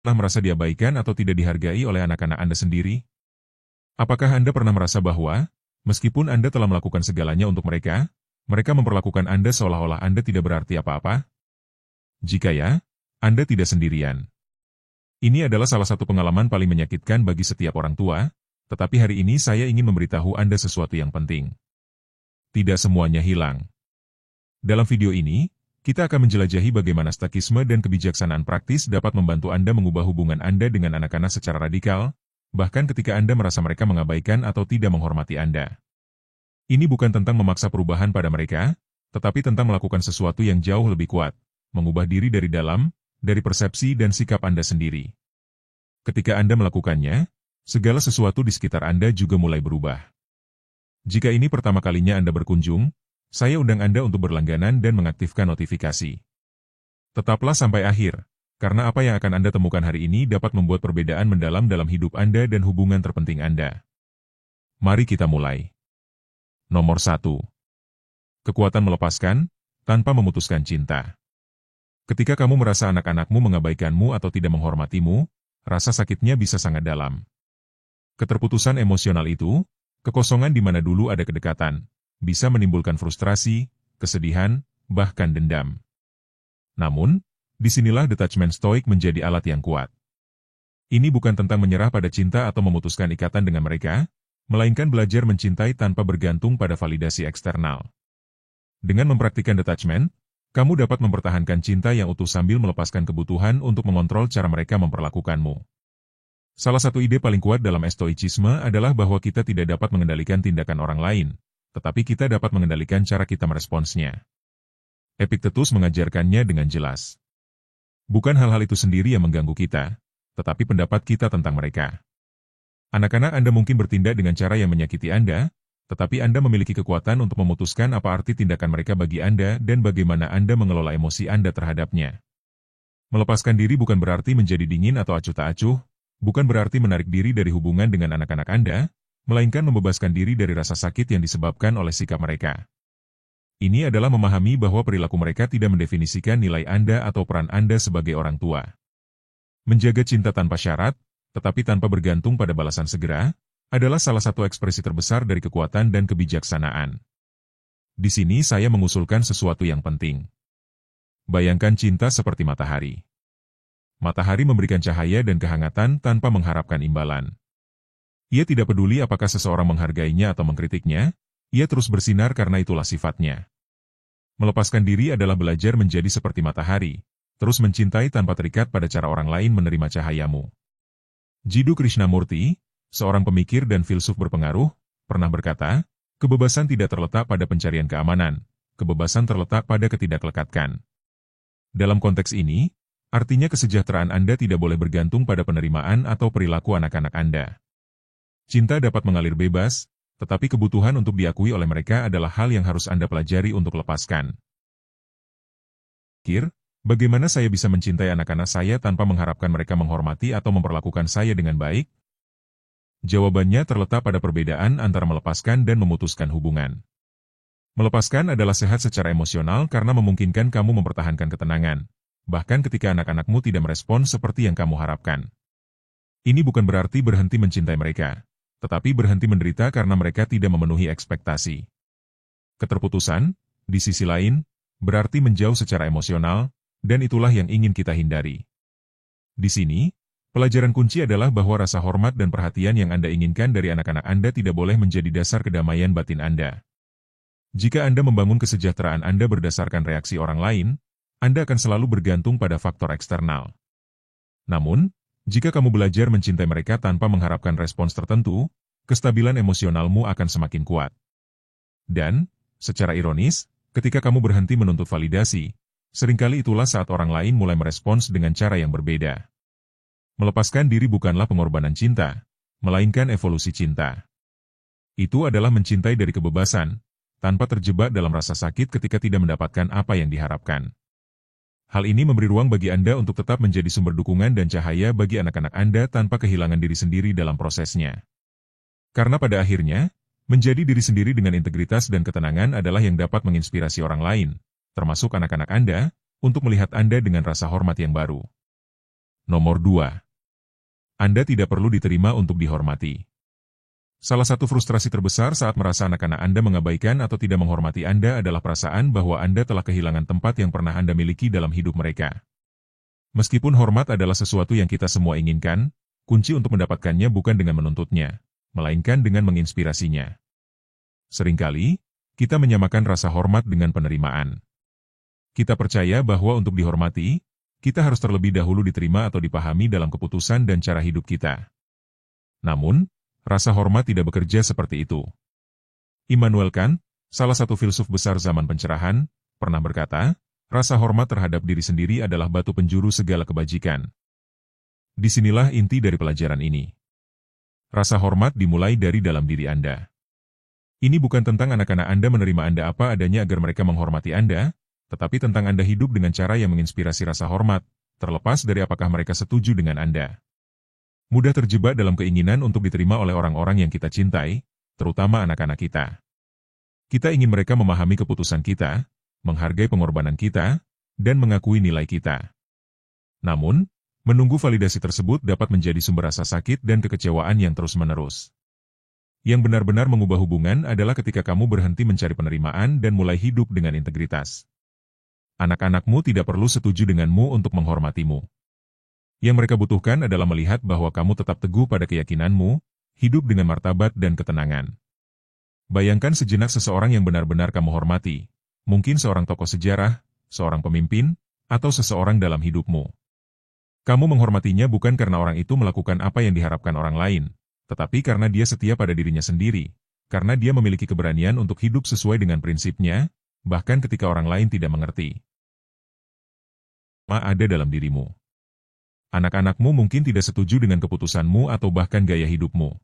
Pernah merasa diabaikan atau tidak dihargai oleh anak-anak Anda sendiri? Apakah Anda pernah merasa bahwa, meskipun Anda telah melakukan segalanya untuk mereka, mereka memperlakukan Anda seolah-olah Anda tidak berarti apa-apa? Jika ya, Anda tidak sendirian. Ini adalah salah satu pengalaman paling menyakitkan bagi setiap orang tua, tetapi hari ini saya ingin memberitahu Anda sesuatu yang penting. Tidak semuanya hilang. Dalam video ini, kita akan menjelajahi bagaimana stoikisme dan kebijaksanaan praktis dapat membantu Anda mengubah hubungan Anda dengan anak-anak secara radikal, bahkan ketika Anda merasa mereka mengabaikan atau tidak menghormati Anda. Ini bukan tentang memaksa perubahan pada mereka, tetapi tentang melakukan sesuatu yang jauh lebih kuat, mengubah diri dari dalam, dari persepsi dan sikap Anda sendiri. Ketika Anda melakukannya, segala sesuatu di sekitar Anda juga mulai berubah. Jika ini pertama kalinya Anda berkunjung, saya undang Anda untuk berlangganan dan mengaktifkan notifikasi. Tetaplah sampai akhir, karena apa yang akan Anda temukan hari ini dapat membuat perbedaan mendalam dalam hidup Anda dan hubungan terpenting Anda. Mari kita mulai. Nomor 1. Kekuatan melepaskan, tanpa memutuskan cinta. Ketika kamu merasa anak-anakmu mengabaikanmu atau tidak menghormatimu, rasa sakitnya bisa sangat dalam. Keterputusan emosional itu, kekosongan di mana dulu ada kedekatan, bisa menimbulkan frustrasi, kesedihan, bahkan dendam. Namun, disinilah detachment stoik menjadi alat yang kuat. Ini bukan tentang menyerah pada cinta atau memutuskan ikatan dengan mereka, melainkan belajar mencintai tanpa bergantung pada validasi eksternal. Dengan mempraktikkan detachment, kamu dapat mempertahankan cinta yang utuh sambil melepaskan kebutuhan untuk mengontrol cara mereka memperlakukanmu. Salah satu ide paling kuat dalam stoicisme adalah bahwa kita tidak dapat mengendalikan tindakan orang lain, tetapi kita dapat mengendalikan cara kita meresponsnya. Epictetus mengajarkannya dengan jelas. Bukan hal-hal itu sendiri yang mengganggu kita, tetapi pendapat kita tentang mereka. Anak-anak Anda mungkin bertindak dengan cara yang menyakiti Anda, tetapi Anda memiliki kekuatan untuk memutuskan apa arti tindakan mereka bagi Anda dan bagaimana Anda mengelola emosi Anda terhadapnya. Melepaskan diri bukan berarti menjadi dingin atau acuh tak acuh, bukan berarti menarik diri dari hubungan dengan anak-anak Anda, melainkan membebaskan diri dari rasa sakit yang disebabkan oleh sikap mereka. Ini adalah memahami bahwa perilaku mereka tidak mendefinisikan nilai Anda atau peran Anda sebagai orang tua. Menjaga cinta tanpa syarat, tetapi tanpa bergantung pada balasan segera, adalah salah satu ekspresi terbesar dari kekuatan dan kebijaksanaan. Di sini saya mengusulkan sesuatu yang penting. Bayangkan cinta seperti matahari. Matahari memberikan cahaya dan kehangatan tanpa mengharapkan imbalan. Ia tidak peduli apakah seseorang menghargainya atau mengkritiknya, ia terus bersinar karena itulah sifatnya. Melepaskan diri adalah belajar menjadi seperti matahari, terus mencintai tanpa terikat pada cara orang lain menerima cahayamu. Jiddu Krishnamurti, seorang pemikir dan filsuf berpengaruh, pernah berkata, kebebasan tidak terletak pada pencarian keamanan, kebebasan terletak pada ketidaklekatkan. Dalam konteks ini, artinya kesejahteraan Anda tidak boleh bergantung pada penerimaan atau perilaku anak-anak Anda. Cinta dapat mengalir bebas, tetapi kebutuhan untuk diakui oleh mereka adalah hal yang harus Anda pelajari untuk lepaskan. Bagaimana saya bisa mencintai anak-anak saya tanpa mengharapkan mereka menghormati atau memperlakukan saya dengan baik? Jawabannya terletak pada perbedaan antara melepaskan dan memutuskan hubungan. Melepaskan adalah sehat secara emosional karena memungkinkan kamu mempertahankan ketenangan, bahkan ketika anak-anakmu tidak merespons seperti yang kamu harapkan. Ini bukan berarti berhenti mencintai mereka, tetapi berhenti menderita karena mereka tidak memenuhi ekspektasi. Keterputusan, di sisi lain, berarti menjauh secara emosional, dan itulah yang ingin kita hindari. Di sini, pelajaran kunci adalah bahwa rasa hormat dan perhatian yang Anda inginkan dari anak-anak Anda tidak boleh menjadi dasar kedamaian batin Anda. Jika Anda membangun kesejahteraan Anda berdasarkan reaksi orang lain, Anda akan selalu bergantung pada faktor eksternal. Namun, jika kamu belajar mencintai mereka tanpa mengharapkan respons tertentu, kestabilan emosionalmu akan semakin kuat. Dan, secara ironis, ketika kamu berhenti menuntut validasi, seringkali itulah saat orang lain mulai merespons dengan cara yang berbeda. Melepaskan diri bukanlah pengorbanan cinta, melainkan evolusi cinta. Itu adalah mencintai dari kebebasan, tanpa terjebak dalam rasa sakit ketika tidak mendapatkan apa yang diharapkan. Hal ini memberi ruang bagi Anda untuk tetap menjadi sumber dukungan dan cahaya bagi anak-anak Anda tanpa kehilangan diri sendiri dalam prosesnya. Karena pada akhirnya, menjadi diri sendiri dengan integritas dan ketenangan adalah yang dapat menginspirasi orang lain, termasuk anak-anak Anda, untuk melihat Anda dengan rasa hormat yang baru. Nomor 2. Anda tidak perlu diterima untuk dihormati. Salah satu frustrasi terbesar saat merasa anak-anak Anda mengabaikan atau tidak menghormati Anda adalah perasaan bahwa Anda telah kehilangan tempat yang pernah Anda miliki dalam hidup mereka. Meskipun hormat adalah sesuatu yang kita semua inginkan, kunci untuk mendapatkannya bukan dengan menuntutnya, melainkan dengan menginspirasinya. Seringkali, kita menyamakan rasa hormat dengan penerimaan. Kita percaya bahwa untuk dihormati, kita harus terlebih dahulu diterima atau dipahami dalam keputusan dan cara hidup kita. Namun, rasa hormat tidak bekerja seperti itu. Immanuel Kant, salah satu filsuf besar zaman pencerahan, pernah berkata, rasa hormat terhadap diri sendiri adalah batu penjuru segala kebajikan. Disinilah inti dari pelajaran ini. Rasa hormat dimulai dari dalam diri Anda. Ini bukan tentang anak-anak Anda menerima Anda apa adanya agar mereka menghormati Anda, tetapi tentang Anda hidup dengan cara yang menginspirasi rasa hormat, terlepas dari apakah mereka setuju dengan Anda. Mudah terjebak dalam keinginan untuk diterima oleh orang-orang yang kita cintai, terutama anak-anak kita. Kita ingin mereka memahami keputusan kita, menghargai pengorbanan kita, dan mengakui nilai kita. Namun, menunggu validasi tersebut dapat menjadi sumber rasa sakit dan kekecewaan yang terus-menerus. Yang benar-benar mengubah hubungan adalah ketika kamu berhenti mencari penerimaan dan mulai hidup dengan integritas. Anak-anakmu tidak perlu setuju denganmu untuk menghormatimu. Yang mereka butuhkan adalah melihat bahwa kamu tetap teguh pada keyakinanmu, hidup dengan martabat dan ketenangan. Bayangkan sejenak seseorang yang benar-benar kamu hormati, mungkin seorang tokoh sejarah, seorang pemimpin, atau seseorang dalam hidupmu. Kamu menghormatinya bukan karena orang itu melakukan apa yang diharapkan orang lain, tetapi karena dia setia pada dirinya sendiri, karena dia memiliki keberanian untuk hidup sesuai dengan prinsipnya, bahkan ketika orang lain tidak mengerti. Ada dalam dirimu. Anak-anakmu mungkin tidak setuju dengan keputusanmu atau bahkan gaya hidupmu.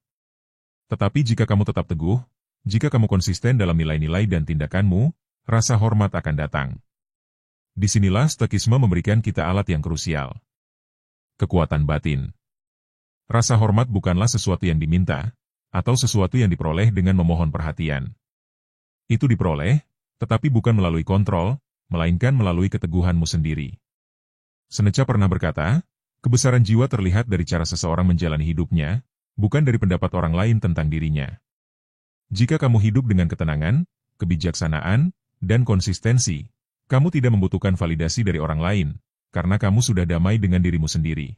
Tetapi jika kamu tetap teguh, jika kamu konsisten dalam nilai-nilai dan tindakanmu, rasa hormat akan datang. Disinilah stoikisme memberikan kita alat yang krusial. Kekuatan batin. Rasa hormat bukanlah sesuatu yang diminta, atau sesuatu yang diperoleh dengan memohon perhatian. Itu diperoleh, tetapi bukan melalui kontrol, melainkan melalui keteguhanmu sendiri. Seneca pernah berkata, kebesaran jiwa terlihat dari cara seseorang menjalani hidupnya, bukan dari pendapat orang lain tentang dirinya. Jika kamu hidup dengan ketenangan, kebijaksanaan, dan konsistensi, kamu tidak membutuhkan validasi dari orang lain, karena kamu sudah damai dengan dirimu sendiri.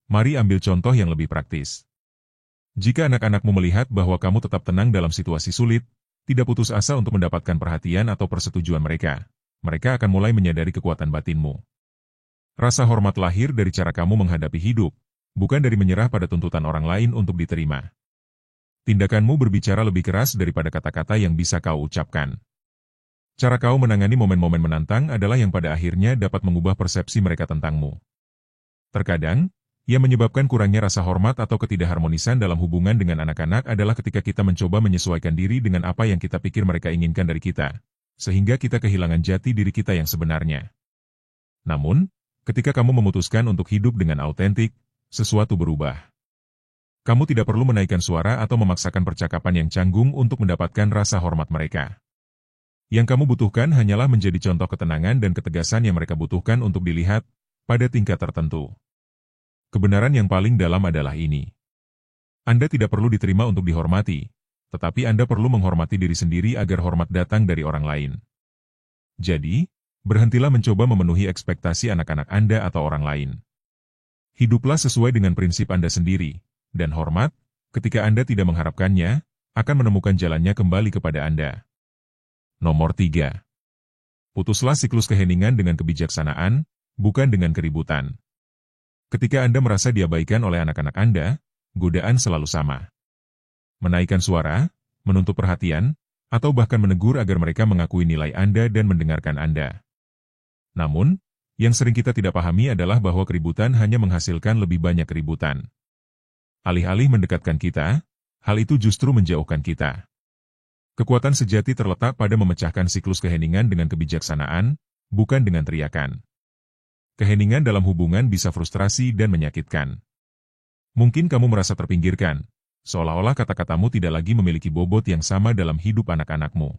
Mari ambil contoh yang lebih praktis. Jika anak-anakmu melihat bahwa kamu tetap tenang dalam situasi sulit, tidak putus asa untuk mendapatkan perhatian atau persetujuan mereka, mereka akan mulai menyadari kekuatan batinmu. Rasa hormat lahir dari cara kamu menghadapi hidup, bukan dari menyerah pada tuntutan orang lain untuk diterima. Tindakanmu berbicara lebih keras daripada kata-kata yang bisa kau ucapkan. Cara kau menangani momen-momen menantang adalah yang pada akhirnya dapat mengubah persepsi mereka tentangmu. Terkadang, yang menyebabkan kurangnya rasa hormat atau ketidakharmonisan dalam hubungan dengan anak-anak adalah ketika kita mencoba menyesuaikan diri dengan apa yang kita pikir mereka inginkan dari kita, sehingga kita kehilangan jati diri kita yang sebenarnya. Namun, ketika kamu memutuskan untuk hidup dengan autentik, sesuatu berubah. Kamu tidak perlu menaikkan suara atau memaksakan percakapan yang canggung untuk mendapatkan rasa hormat mereka. Yang kamu butuhkan hanyalah menjadi contoh ketenangan dan ketegasan yang mereka butuhkan untuk dilihat, pada tingkat tertentu. Kebenaran yang paling dalam adalah ini. Anda tidak perlu diterima untuk dihormati, tetapi Anda perlu menghormati diri sendiri agar hormat datang dari orang lain. Jadi, berhentilah mencoba memenuhi ekspektasi anak-anak Anda atau orang lain. Hiduplah sesuai dengan prinsip Anda sendiri, dan hormat, ketika Anda tidak mengharapkannya, akan menemukan jalannya kembali kepada Anda. Nomor 3. Putuslah siklus keheningan dengan kebijaksanaan, bukan dengan keributan. Ketika Anda merasa diabaikan oleh anak-anak Anda, godaan selalu sama. Menaikkan suara, menuntut perhatian, atau bahkan menegur agar mereka mengakui nilai Anda dan mendengarkan Anda. Namun, yang sering kita tidak pahami adalah bahwa keributan hanya menghasilkan lebih banyak keributan. Alih-alih mendekatkan kita, hal itu justru menjauhkan kita. Kekuatan sejati terletak pada memecahkan siklus keheningan dengan kebijaksanaan, bukan dengan teriakan. Keheningan dalam hubungan bisa frustrasi dan menyakitkan. Mungkin kamu merasa terpinggirkan, seolah-olah kata-katamu tidak lagi memiliki bobot yang sama dalam hidup anak-anakmu.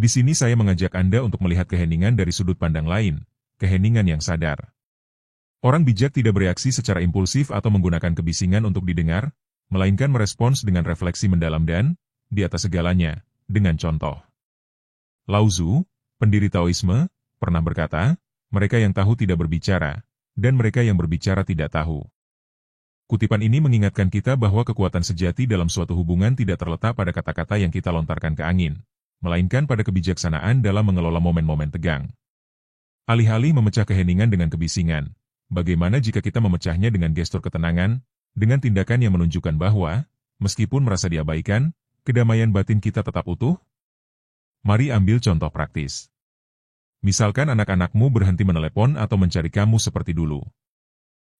Di sini saya mengajak Anda untuk melihat keheningan dari sudut pandang lain, keheningan yang sadar. Orang bijak tidak bereaksi secara impulsif atau menggunakan kebisingan untuk didengar, melainkan merespons dengan refleksi mendalam dan, di atas segalanya, dengan contoh. Lao Tzu, pendiri Taoisme, pernah berkata, mereka yang tahu tidak berbicara, dan mereka yang berbicara tidak tahu. Kutipan ini mengingatkan kita bahwa kekuatan sejati dalam suatu hubungan tidak terletak pada kata-kata yang kita lontarkan ke angin, melainkan pada kebijaksanaan dalam mengelola momen-momen tegang. Alih-alih memecah keheningan dengan kebisingan, bagaimana jika kita memecahnya dengan gestur ketenangan, dengan tindakan yang menunjukkan bahwa, meskipun merasa diabaikan, kedamaian batin kita tetap utuh? Mari ambil contoh praktis. Misalkan anak-anakmu berhenti menelepon atau mencari kamu seperti dulu.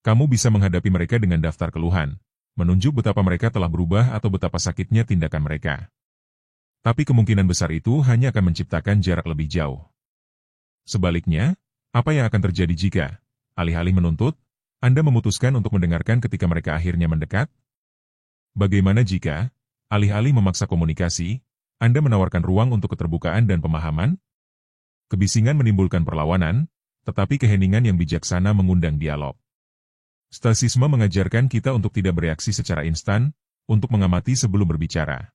Kamu bisa menghadapi mereka dengan daftar keluhan, menunjuk betapa mereka telah berubah atau betapa sakitnya tindakan mereka. Tapi kemungkinan besar itu hanya akan menciptakan jarak lebih jauh. Sebaliknya, apa yang akan terjadi jika, alih-alih menuntut, Anda memutuskan untuk mendengarkan ketika mereka akhirnya mendekat? Bagaimana jika, alih-alih memaksa komunikasi, Anda menawarkan ruang untuk keterbukaan dan pemahaman? Kebisingan menimbulkan perlawanan, tetapi keheningan yang bijaksana mengundang dialog. Stoicisme mengajarkan kita untuk tidak bereaksi secara instan, untuk mengamati sebelum berbicara.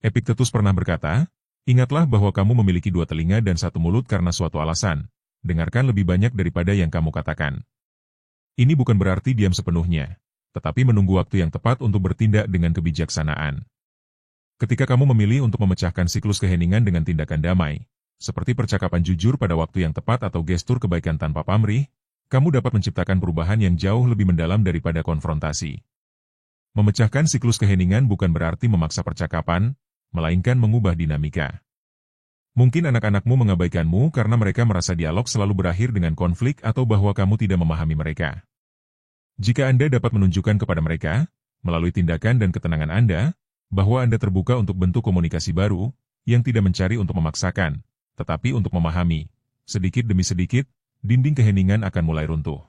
Epictetus pernah berkata, ingatlah bahwa kamu memiliki 2 telinga dan 1 mulut karena suatu alasan. Dengarkan lebih banyak daripada yang kamu katakan. Ini bukan berarti diam sepenuhnya, tetapi menunggu waktu yang tepat untuk bertindak dengan kebijaksanaan. Ketika kamu memilih untuk memecahkan siklus keheningan dengan tindakan damai, seperti percakapan jujur pada waktu yang tepat atau gestur kebaikan tanpa pamrih, kamu dapat menciptakan perubahan yang jauh lebih mendalam daripada konfrontasi. Memecahkan siklus keheningan bukan berarti memaksa percakapan, melainkan mengubah dinamika. Mungkin anak-anakmu mengabaikanmu karena mereka merasa dialog selalu berakhir dengan konflik atau bahwa kamu tidak memahami mereka. Jika Anda dapat menunjukkan kepada mereka, melalui tindakan dan ketenangan Anda, bahwa Anda terbuka untuk bentuk komunikasi baru, yang tidak mencari untuk memaksakan, tetapi untuk memahami, sedikit demi sedikit, dinding keheningan akan mulai runtuh.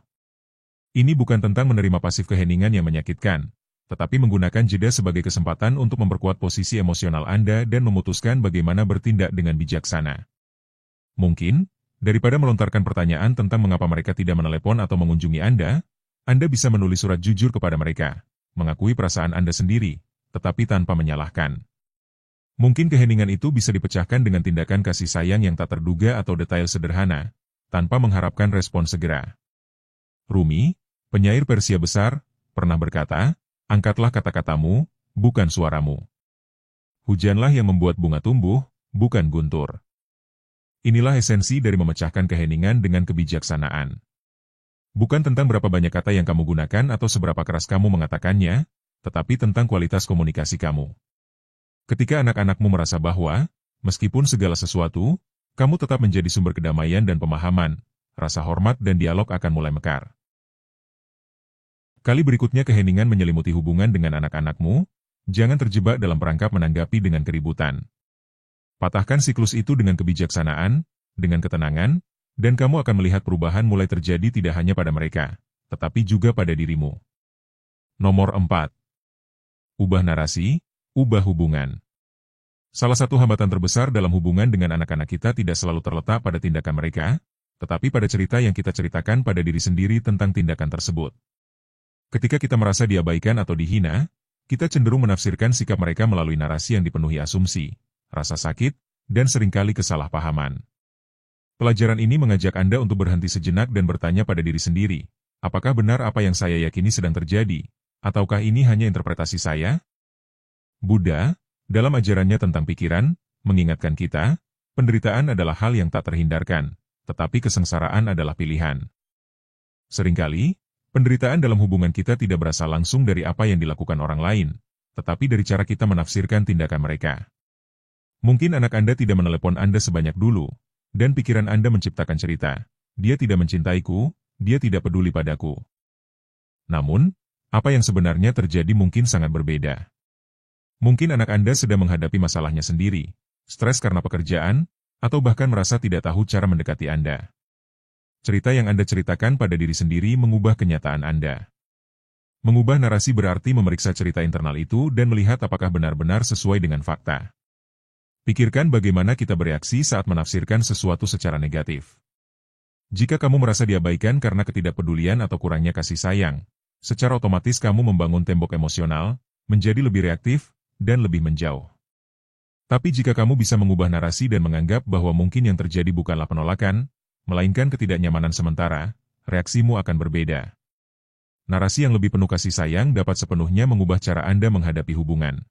Ini bukan tentang menerima pasif keheningan yang menyakitkan, tetapi menggunakan jeda sebagai kesempatan untuk memperkuat posisi emosional Anda dan memutuskan bagaimana bertindak dengan bijaksana. Mungkin, daripada melontarkan pertanyaan tentang mengapa mereka tidak menelepon atau mengunjungi Anda bisa menulis surat jujur kepada mereka, mengakui perasaan Anda sendiri, tetapi tanpa menyalahkan. Mungkin keheningan itu bisa dipecahkan dengan tindakan kasih sayang yang tak terduga atau detail sederhana, tanpa mengharapkan respon segera. Rumi, penyair Persia besar, pernah berkata, angkatlah kata-katamu, bukan suaramu. Hujanlah yang membuat bunga tumbuh, bukan guntur. Inilah esensi dari memecahkan keheningan dengan kebijaksanaan. Bukan tentang berapa banyak kata yang kamu gunakan atau seberapa keras kamu mengatakannya, tetapi tentang kualitas komunikasi kamu. Ketika anak-anakmu merasa bahwa, meskipun segala sesuatu, kamu tetap menjadi sumber kedamaian dan pemahaman, rasa hormat dan dialog akan mulai mekar. Kali berikutnya keheningan menyelimuti hubungan dengan anak-anakmu, jangan terjebak dalam perangkap menanggapi dengan keributan. Patahkan siklus itu dengan kebijaksanaan, dengan ketenangan, dan kamu akan melihat perubahan mulai terjadi tidak hanya pada mereka, tetapi juga pada dirimu. Nomor 4. Ubah narasi, ubah hubungan. Salah satu hambatan terbesar dalam hubungan dengan anak-anak kita tidak selalu terletak pada tindakan mereka, tetapi pada cerita yang kita ceritakan pada diri sendiri tentang tindakan tersebut. Ketika kita merasa diabaikan atau dihina, kita cenderung menafsirkan sikap mereka melalui narasi yang dipenuhi asumsi, rasa sakit, dan seringkali kesalahpahaman. Pelajaran ini mengajak Anda untuk berhenti sejenak dan bertanya pada diri sendiri, apakah benar apa yang saya yakini sedang terjadi, ataukah ini hanya interpretasi saya? Buddha, dalam ajarannya tentang pikiran, mengingatkan kita, penderitaan adalah hal yang tak terhindarkan, tetapi kesengsaraan adalah pilihan. Seringkali, penderitaan dalam hubungan kita tidak berasal langsung dari apa yang dilakukan orang lain, tetapi dari cara kita menafsirkan tindakan mereka. Mungkin anak Anda tidak menelepon Anda sebanyak dulu, dan pikiran Anda menciptakan cerita, dia tidak mencintaiku, dia tidak peduli padaku. Namun, apa yang sebenarnya terjadi mungkin sangat berbeda. Mungkin anak Anda sedang menghadapi masalahnya sendiri, stres karena pekerjaan, atau bahkan merasa tidak tahu cara mendekati Anda. Cerita yang Anda ceritakan pada diri sendiri mengubah kenyataan Anda. Mengubah narasi berarti memeriksa cerita internal itu dan melihat apakah benar-benar sesuai dengan fakta. Pikirkan bagaimana kita bereaksi saat menafsirkan sesuatu secara negatif. Jika kamu merasa diabaikan karena ketidakpedulian atau kurangnya kasih sayang, secara otomatis kamu membangun tembok emosional, menjadi lebih reaktif, dan lebih menjauh. Tapi jika kamu bisa mengubah narasi dan menganggap bahwa mungkin yang terjadi bukanlah penolakan, melainkan ketidaknyamanan sementara, reaksimu akan berbeda. Narasi yang lebih penuh kasih sayang dapat sepenuhnya mengubah cara Anda menghadapi hubungan.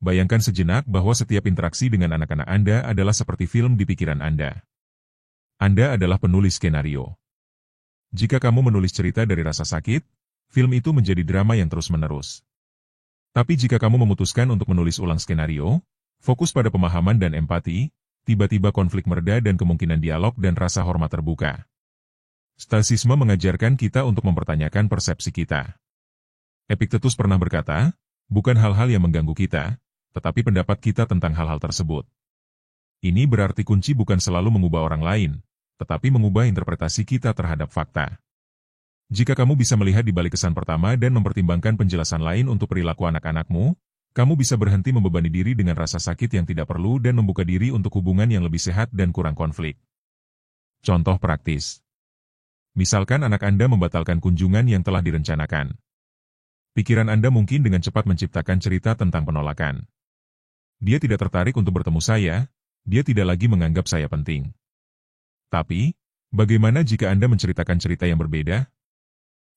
Bayangkan sejenak bahwa setiap interaksi dengan anak-anak Anda adalah seperti film di pikiran Anda. Anda adalah penulis skenario. Jika kamu menulis cerita dari rasa sakit, film itu menjadi drama yang terus-menerus. Tapi jika kamu memutuskan untuk menulis ulang skenario, fokus pada pemahaman dan empati, tiba-tiba konflik mereda dan kemungkinan dialog dan rasa hormat terbuka. Stoicisme mengajarkan kita untuk mempertanyakan persepsi kita. Epictetus pernah berkata, bukan hal-hal yang mengganggu kita, tetapi pendapat kita tentang hal-hal tersebut. Ini berarti kunci bukan selalu mengubah orang lain, tetapi mengubah interpretasi kita terhadap fakta. Jika kamu bisa melihat di balik kesan pertama dan mempertimbangkan penjelasan lain untuk perilaku anak-anakmu, kamu bisa berhenti membebani diri dengan rasa sakit yang tidak perlu dan membuka diri untuk hubungan yang lebih sehat dan kurang konflik. Contoh praktis. Misalkan anak Anda membatalkan kunjungan yang telah direncanakan. Pikiran Anda mungkin dengan cepat menciptakan cerita tentang penolakan. Dia tidak tertarik untuk bertemu saya, dia tidak lagi menganggap saya penting. Tapi, bagaimana jika Anda menceritakan cerita yang berbeda?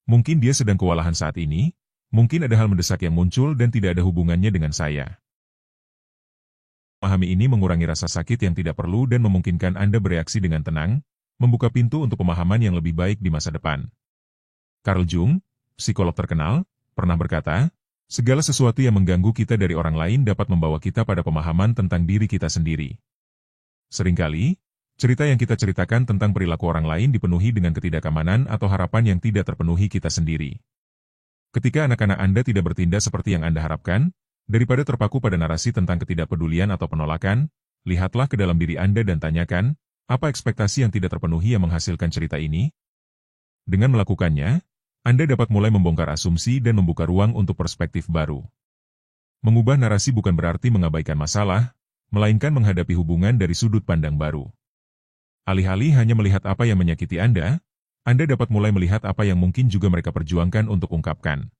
Mungkin dia sedang kewalahan saat ini, mungkin ada hal mendesak yang muncul dan tidak ada hubungannya dengan saya. Memahami ini mengurangi rasa sakit yang tidak perlu dan memungkinkan Anda bereaksi dengan tenang, membuka pintu untuk pemahaman yang lebih baik di masa depan. Carl Jung, psikolog terkenal, pernah berkata, segala sesuatu yang mengganggu kita dari orang lain dapat membawa kita pada pemahaman tentang diri kita sendiri. Seringkali, cerita yang kita ceritakan tentang perilaku orang lain dipenuhi dengan ketidakamanan atau harapan yang tidak terpenuhi kita sendiri. Ketika anak-anak Anda tidak bertindak seperti yang Anda harapkan, daripada terpaku pada narasi tentang ketidakpedulian atau penolakan, lihatlah ke dalam diri Anda dan tanyakan, apa ekspektasi yang tidak terpenuhi yang menghasilkan cerita ini? Dengan melakukannya, Anda dapat mulai membongkar asumsi dan membuka ruang untuk perspektif baru. Mengubah narasi bukan berarti mengabaikan masalah, melainkan menghadapi hubungan dari sudut pandang baru. Alih-alih hanya melihat apa yang menyakiti Anda dapat mulai melihat apa yang mungkin juga mereka perjuangkan untuk ungkapkan.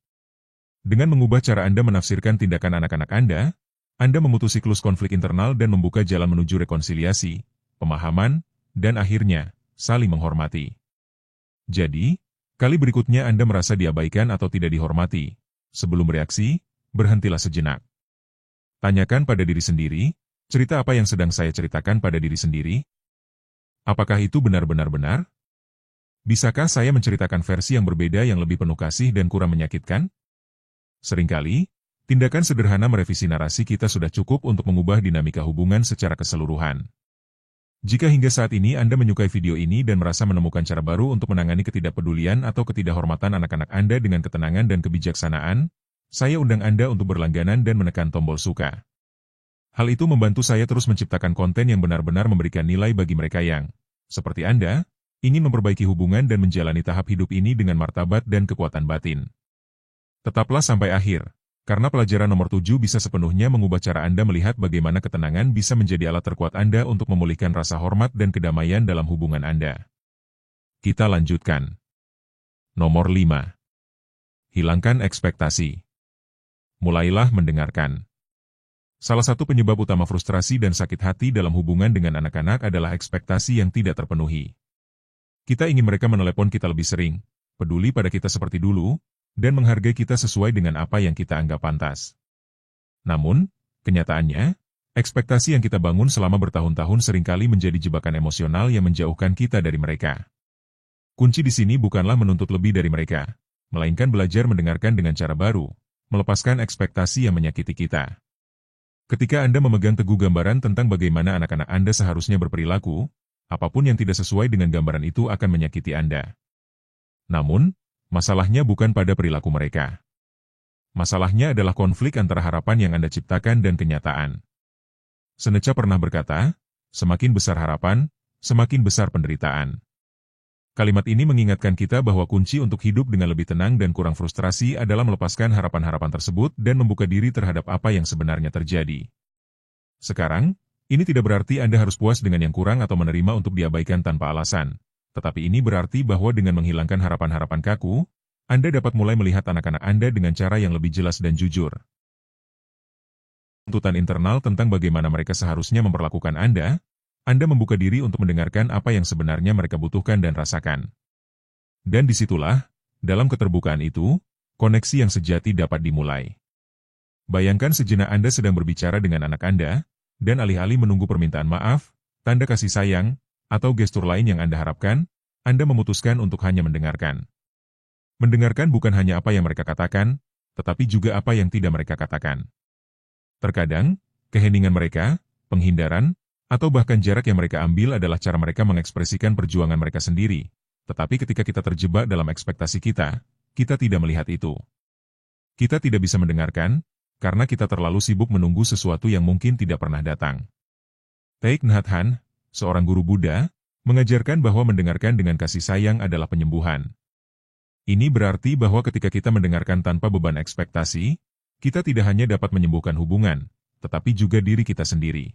Dengan mengubah cara Anda menafsirkan tindakan anak-anak Anda memutus siklus konflik internal dan membuka jalan menuju rekonsiliasi, pemahaman, dan akhirnya, saling menghormati. Jadi, kali berikutnya Anda merasa diabaikan atau tidak dihormati, sebelum bereaksi, berhentilah sejenak. Tanyakan pada diri sendiri, cerita apa yang sedang saya ceritakan pada diri sendiri? Apakah itu benar-benar benar? Bisakah saya menceritakan versi yang berbeda yang lebih penuh kasih dan kurang menyakitkan? Seringkali, tindakan sederhana merevisi narasi kita sudah cukup untuk mengubah dinamika hubungan secara keseluruhan. Jika hingga saat ini Anda menyukai video ini dan merasa menemukan cara baru untuk menangani ketidakpedulian atau ketidakhormatan anak-anak Anda dengan ketenangan dan kebijaksanaan, saya undang Anda untuk berlangganan dan menekan tombol suka. Hal itu membantu saya terus menciptakan konten yang benar-benar memberikan nilai bagi mereka yang, seperti Anda, ingin memperbaiki hubungan dan menjalani tahap hidup ini dengan martabat dan kekuatan batin. Tetaplah sampai akhir. Karena pelajaran nomor 7 bisa sepenuhnya mengubah cara Anda melihat bagaimana ketenangan bisa menjadi alat terkuat Anda untuk memulihkan rasa hormat dan kedamaian dalam hubungan Anda. Kita lanjutkan. Nomor 5. Hilangkan ekspektasi. Mulailah mendengarkan. Salah satu penyebab utama frustrasi dan sakit hati dalam hubungan dengan anak-anak adalah ekspektasi yang tidak terpenuhi. Kita ingin mereka menelepon kita lebih sering, peduli pada kita seperti dulu, dan menghargai kita sesuai dengan apa yang kita anggap pantas. Namun, kenyataannya, ekspektasi yang kita bangun selama bertahun-tahun seringkali menjadi jebakan emosional yang menjauhkan kita dari mereka. Kunci di sini bukanlah menuntut lebih dari mereka, melainkan belajar mendengarkan dengan cara baru, melepaskan ekspektasi yang menyakiti kita. Ketika Anda memegang teguh gambaran tentang bagaimana anak-anak Anda seharusnya berperilaku, apapun yang tidak sesuai dengan gambaran itu akan menyakiti Anda. Namun, masalahnya bukan pada perilaku mereka. Masalahnya adalah konflik antara harapan yang Anda ciptakan dan kenyataan. Seneca pernah berkata, semakin besar harapan, semakin besar penderitaan. Kalimat ini mengingatkan kita bahwa kunci untuk hidup dengan lebih tenang dan kurang frustrasi adalah melepaskan harapan-harapan tersebut dan membuka diri terhadap apa yang sebenarnya terjadi. Sekarang, ini tidak berarti Anda harus puas dengan yang kurang atau menerima untuk diabaikan tanpa alasan. Tetapi ini berarti bahwa dengan menghilangkan harapan-harapan kaku, Anda dapat mulai melihat anak-anak Anda dengan cara yang lebih jelas dan jujur. Tuntutan internal tentang bagaimana mereka seharusnya memperlakukan Anda membuka diri untuk mendengarkan apa yang sebenarnya mereka butuhkan dan rasakan. Dan disitulah, dalam keterbukaan itu, koneksi yang sejati dapat dimulai. Bayangkan sejenak Anda sedang berbicara dengan anak Anda, dan alih-alih menunggu permintaan maaf, tanda kasih sayang, atau gestur lain yang Anda harapkan, Anda memutuskan untuk hanya mendengarkan. Mendengarkan bukan hanya apa yang mereka katakan, tetapi juga apa yang tidak mereka katakan. Terkadang, keheningan mereka, penghindaran, atau bahkan jarak yang mereka ambil adalah cara mereka mengekspresikan perjuangan mereka sendiri. Tetapi ketika kita terjebak dalam ekspektasi kita tidak melihat itu. Kita tidak bisa mendengarkan, karena kita terlalu sibuk menunggu sesuatu yang mungkin tidak pernah datang. Thich Nhat Hanh, seorang guru Buddha, mengajarkan bahwa mendengarkan dengan kasih sayang adalah penyembuhan. Ini berarti bahwa ketika kita mendengarkan tanpa beban ekspektasi, kita tidak hanya dapat menyembuhkan hubungan, tetapi juga diri kita sendiri.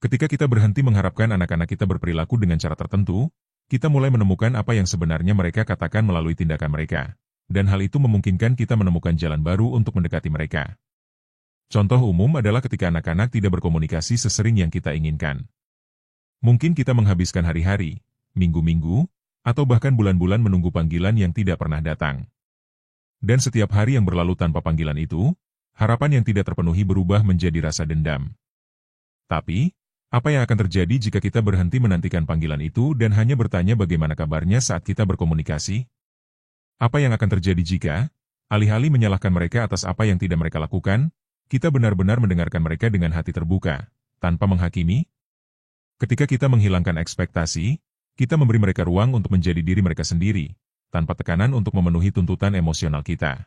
Ketika kita berhenti mengharapkan anak-anak kita berperilaku dengan cara tertentu, kita mulai menemukan apa yang sebenarnya mereka katakan melalui tindakan mereka. Dan hal itu memungkinkan kita menemukan jalan baru untuk mendekati mereka. Contoh umum adalah ketika anak-anak tidak berkomunikasi sesering yang kita inginkan. Mungkin kita menghabiskan hari-hari, minggu-minggu, atau bahkan bulan-bulan menunggu panggilan yang tidak pernah datang. Dan setiap hari yang berlalu tanpa panggilan itu, harapan yang tidak terpenuhi berubah menjadi rasa dendam. Tapi, apa yang akan terjadi jika kita berhenti menantikan panggilan itu dan hanya bertanya bagaimana kabarnya saat kita berkomunikasi? Apa yang akan terjadi jika, alih-alih menyalahkan mereka atas apa yang tidak mereka lakukan, kita benar-benar mendengarkan mereka dengan hati terbuka, tanpa menghakimi? Ketika kita menghilangkan ekspektasi, kita memberi mereka ruang untuk menjadi diri mereka sendiri, tanpa tekanan untuk memenuhi tuntutan emosional kita.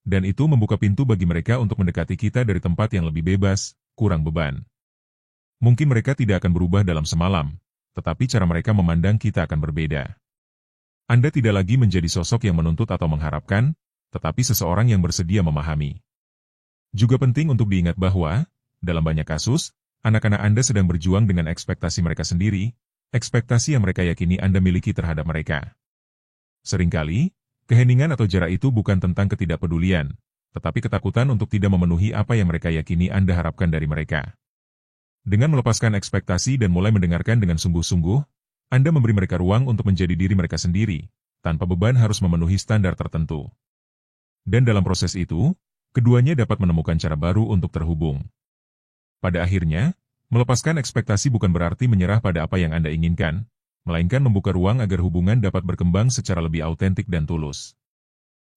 Dan itu membuka pintu bagi mereka untuk mendekati kita dari tempat yang lebih bebas, kurang beban. Mungkin mereka tidak akan berubah dalam semalam, tetapi cara mereka memandang kita akan berbeda. Anda tidak lagi menjadi sosok yang menuntut atau mengharapkan, tetapi seseorang yang bersedia memahami. Juga penting untuk diingat bahwa, dalam banyak kasus, anak-anak Anda sedang berjuang dengan ekspektasi mereka sendiri, ekspektasi yang mereka yakini Anda miliki terhadap mereka. Seringkali, keheningan atau jarak itu bukan tentang ketidakpedulian, tetapi ketakutan untuk tidak memenuhi apa yang mereka yakini Anda harapkan dari mereka. Dengan melepaskan ekspektasi dan mulai mendengarkan dengan sungguh-sungguh, Anda memberi mereka ruang untuk menjadi diri mereka sendiri, tanpa beban harus memenuhi standar tertentu. Dan dalam proses itu, keduanya dapat menemukan cara baru untuk terhubung. Pada akhirnya, melepaskan ekspektasi bukan berarti menyerah pada apa yang Anda inginkan, melainkan membuka ruang agar hubungan dapat berkembang secara lebih autentik dan tulus.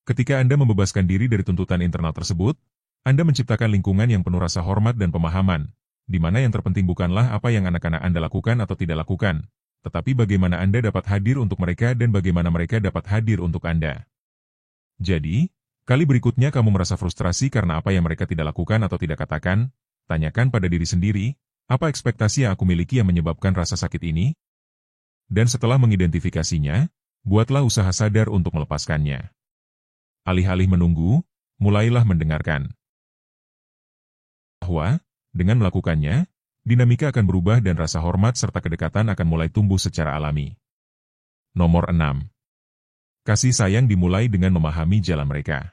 Ketika Anda membebaskan diri dari tuntutan internal tersebut, Anda menciptakan lingkungan yang penuh rasa hormat dan pemahaman, di mana yang terpenting bukanlah apa yang anak-anak Anda lakukan atau tidak lakukan, tetapi bagaimana Anda dapat hadir untuk mereka dan bagaimana mereka dapat hadir untuk Anda. Jadi, kali berikutnya kamu merasa frustrasi karena apa yang mereka tidak lakukan atau tidak katakan, tanyakan pada diri sendiri, apa ekspektasi yang aku miliki yang menyebabkan rasa sakit ini? Dan setelah mengidentifikasinya, buatlah usaha sadar untuk melepaskannya. Alih-alih menunggu, mulailah mendengarkan. Bahwa, dengan melakukannya, dinamika akan berubah dan rasa hormat serta kedekatan akan mulai tumbuh secara alami. Nomor 6. Kasih sayang dimulai dengan memahami jalan mereka.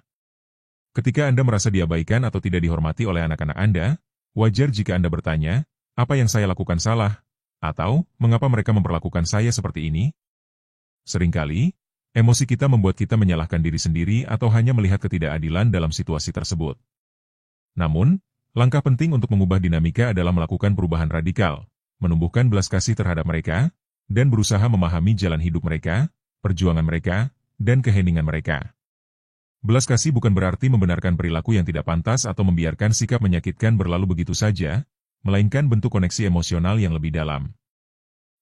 Ketika Anda merasa diabaikan atau tidak dihormati oleh anak-anak Anda, wajar jika Anda bertanya, apa yang saya lakukan salah? Atau, mengapa mereka memperlakukan saya seperti ini? Seringkali, emosi kita membuat kita menyalahkan diri sendiri atau hanya melihat ketidakadilan dalam situasi tersebut. Namun, langkah penting untuk mengubah dinamika adalah melakukan perubahan radikal, menumbuhkan belas kasih terhadap mereka, dan berusaha memahami jalan hidup mereka, perjuangan mereka, dan keheningan mereka. Belas kasih bukan berarti membenarkan perilaku yang tidak pantas atau membiarkan sikap menyakitkan berlalu begitu saja, melainkan bentuk koneksi emosional yang lebih dalam.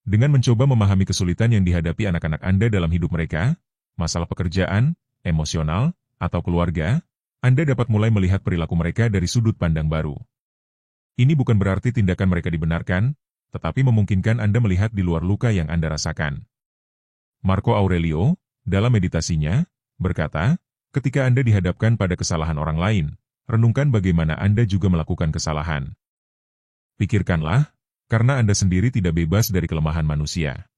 Dengan mencoba memahami kesulitan yang dihadapi anak-anak Anda dalam hidup mereka, masalah pekerjaan, emosional, atau keluarga, Anda dapat mulai melihat perilaku mereka dari sudut pandang baru. Ini bukan berarti tindakan mereka dibenarkan, tetapi memungkinkan Anda melihat di luar luka yang Anda rasakan. Marco Aurelio, dalam meditasinya, berkata, ketika Anda dihadapkan pada kesalahan orang lain, renungkan bagaimana Anda juga melakukan kesalahan. Pikirkanlah, karena Anda sendiri tidak bebas dari kelemahan manusia.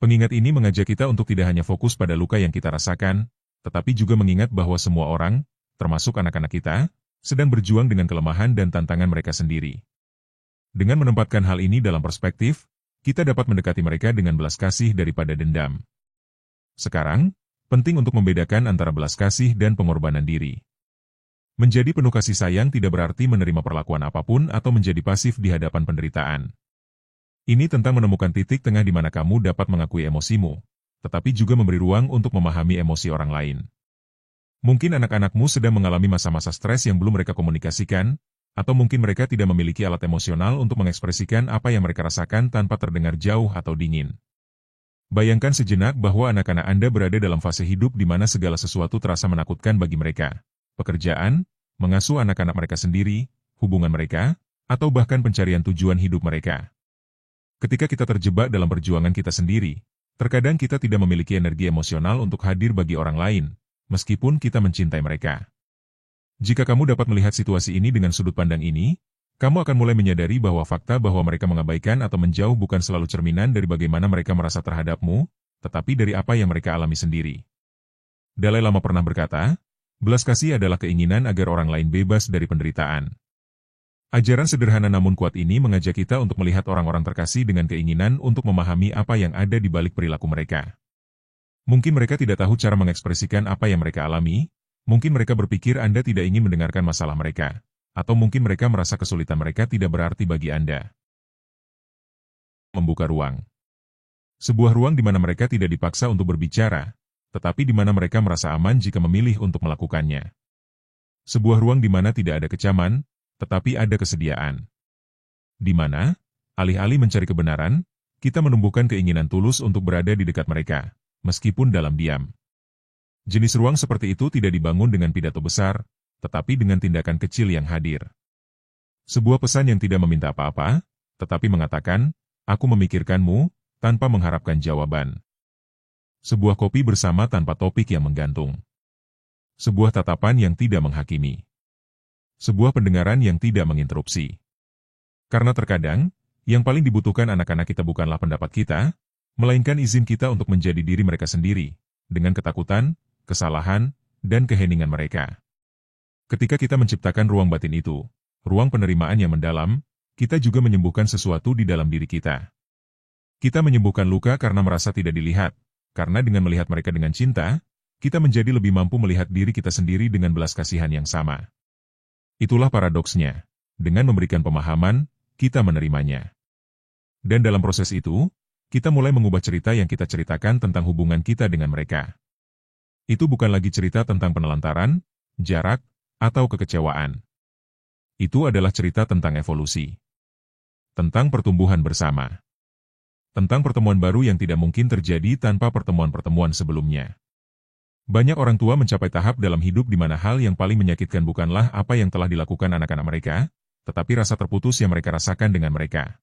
Pengingat ini mengajak kita untuk tidak hanya fokus pada luka yang kita rasakan, tetapi juga mengingat bahwa semua orang, termasuk anak-anak kita, sedang berjuang dengan kelemahan dan tantangan mereka sendiri. Dengan menempatkan hal ini dalam perspektif, kita dapat mendekati mereka dengan belas kasih daripada dendam. Sekarang, penting untuk membedakan antara belas kasih dan pengorbanan diri. Menjadi penuh kasih sayang tidak berarti menerima perlakuan apapun atau menjadi pasif di hadapan penderitaan. Ini tentang menemukan titik tengah di mana kamu dapat mengakui emosimu, tetapi juga memberi ruang untuk memahami emosi orang lain. Mungkin anak-anakmu sedang mengalami masa-masa stres yang belum mereka komunikasikan, atau mungkin mereka tidak memiliki alat emosional untuk mengekspresikan apa yang mereka rasakan tanpa terdengar jauh atau dingin. Bayangkan sejenak bahwa anak-anak Anda berada dalam fase hidup di mana segala sesuatu terasa menakutkan bagi mereka. Pekerjaan, mengasuh anak-anak mereka sendiri, hubungan mereka, atau bahkan pencarian tujuan hidup mereka. Ketika kita terjebak dalam perjuangan kita sendiri, terkadang kita tidak memiliki energi emosional untuk hadir bagi orang lain, meskipun kita mencintai mereka. Jika kamu dapat melihat situasi ini dengan sudut pandang ini, kamu akan mulai menyadari bahwa fakta bahwa mereka mengabaikan atau menjauh bukan selalu cerminan dari bagaimana mereka merasa terhadapmu, tetapi dari apa yang mereka alami sendiri. Dalai Lama pernah berkata, belas kasih adalah keinginan agar orang lain bebas dari penderitaan. Ajaran sederhana namun kuat ini mengajak kita untuk melihat orang-orang terkasih dengan keinginan untuk memahami apa yang ada di balik perilaku mereka. Mungkin mereka tidak tahu cara mengekspresikan apa yang mereka alami, mungkin mereka berpikir Anda tidak ingin mendengarkan masalah mereka, atau mungkin mereka merasa kesulitan mereka tidak berarti bagi Anda. Membuka ruang. Sebuah ruang di mana mereka tidak dipaksa untuk berbicara, tetapi di mana mereka merasa aman jika memilih untuk melakukannya. Sebuah ruang di mana tidak ada kecaman, tetapi ada kesediaan. Di mana, alih-alih mencari kebenaran, kita menumbuhkan keinginan tulus untuk berada di dekat mereka, meskipun dalam diam. Jenis ruang seperti itu tidak dibangun dengan pidato besar, tetapi dengan tindakan kecil yang hadir. Sebuah pesan yang tidak meminta apa-apa, tetapi mengatakan, aku memikirkanmu, tanpa mengharapkan jawaban. Sebuah kopi bersama tanpa topik yang menggantung. Sebuah tatapan yang tidak menghakimi. Sebuah pendengaran yang tidak menginterupsi. Karena terkadang, yang paling dibutuhkan anak-anak kita bukanlah pendapat kita, melainkan izin kita untuk menjadi diri mereka sendiri, dengan ketakutan, kesalahan, dan keheningan mereka. Ketika kita menciptakan ruang batin itu, ruang penerimaan yang mendalam, kita juga menyembuhkan sesuatu di dalam diri kita. Kita menyembuhkan luka karena merasa tidak dilihat, karena dengan melihat mereka dengan cinta, kita menjadi lebih mampu melihat diri kita sendiri dengan belas kasihan yang sama. Itulah paradoksnya. Dengan memberikan pemahaman, kita menerimanya. Dan dalam proses itu, kita mulai mengubah cerita yang kita ceritakan tentang hubungan kita dengan mereka. Itu bukan lagi cerita tentang penelantaran, jarak, atau kekecewaan. Itu adalah cerita tentang evolusi. Tentang pertumbuhan bersama. Tentang pertemuan baru yang tidak mungkin terjadi tanpa pertemuan-pertemuan sebelumnya. Banyak orang tua mencapai tahap dalam hidup di mana hal yang paling menyakitkan bukanlah apa yang telah dilakukan anak-anak mereka, tetapi rasa terputus yang mereka rasakan dengan mereka.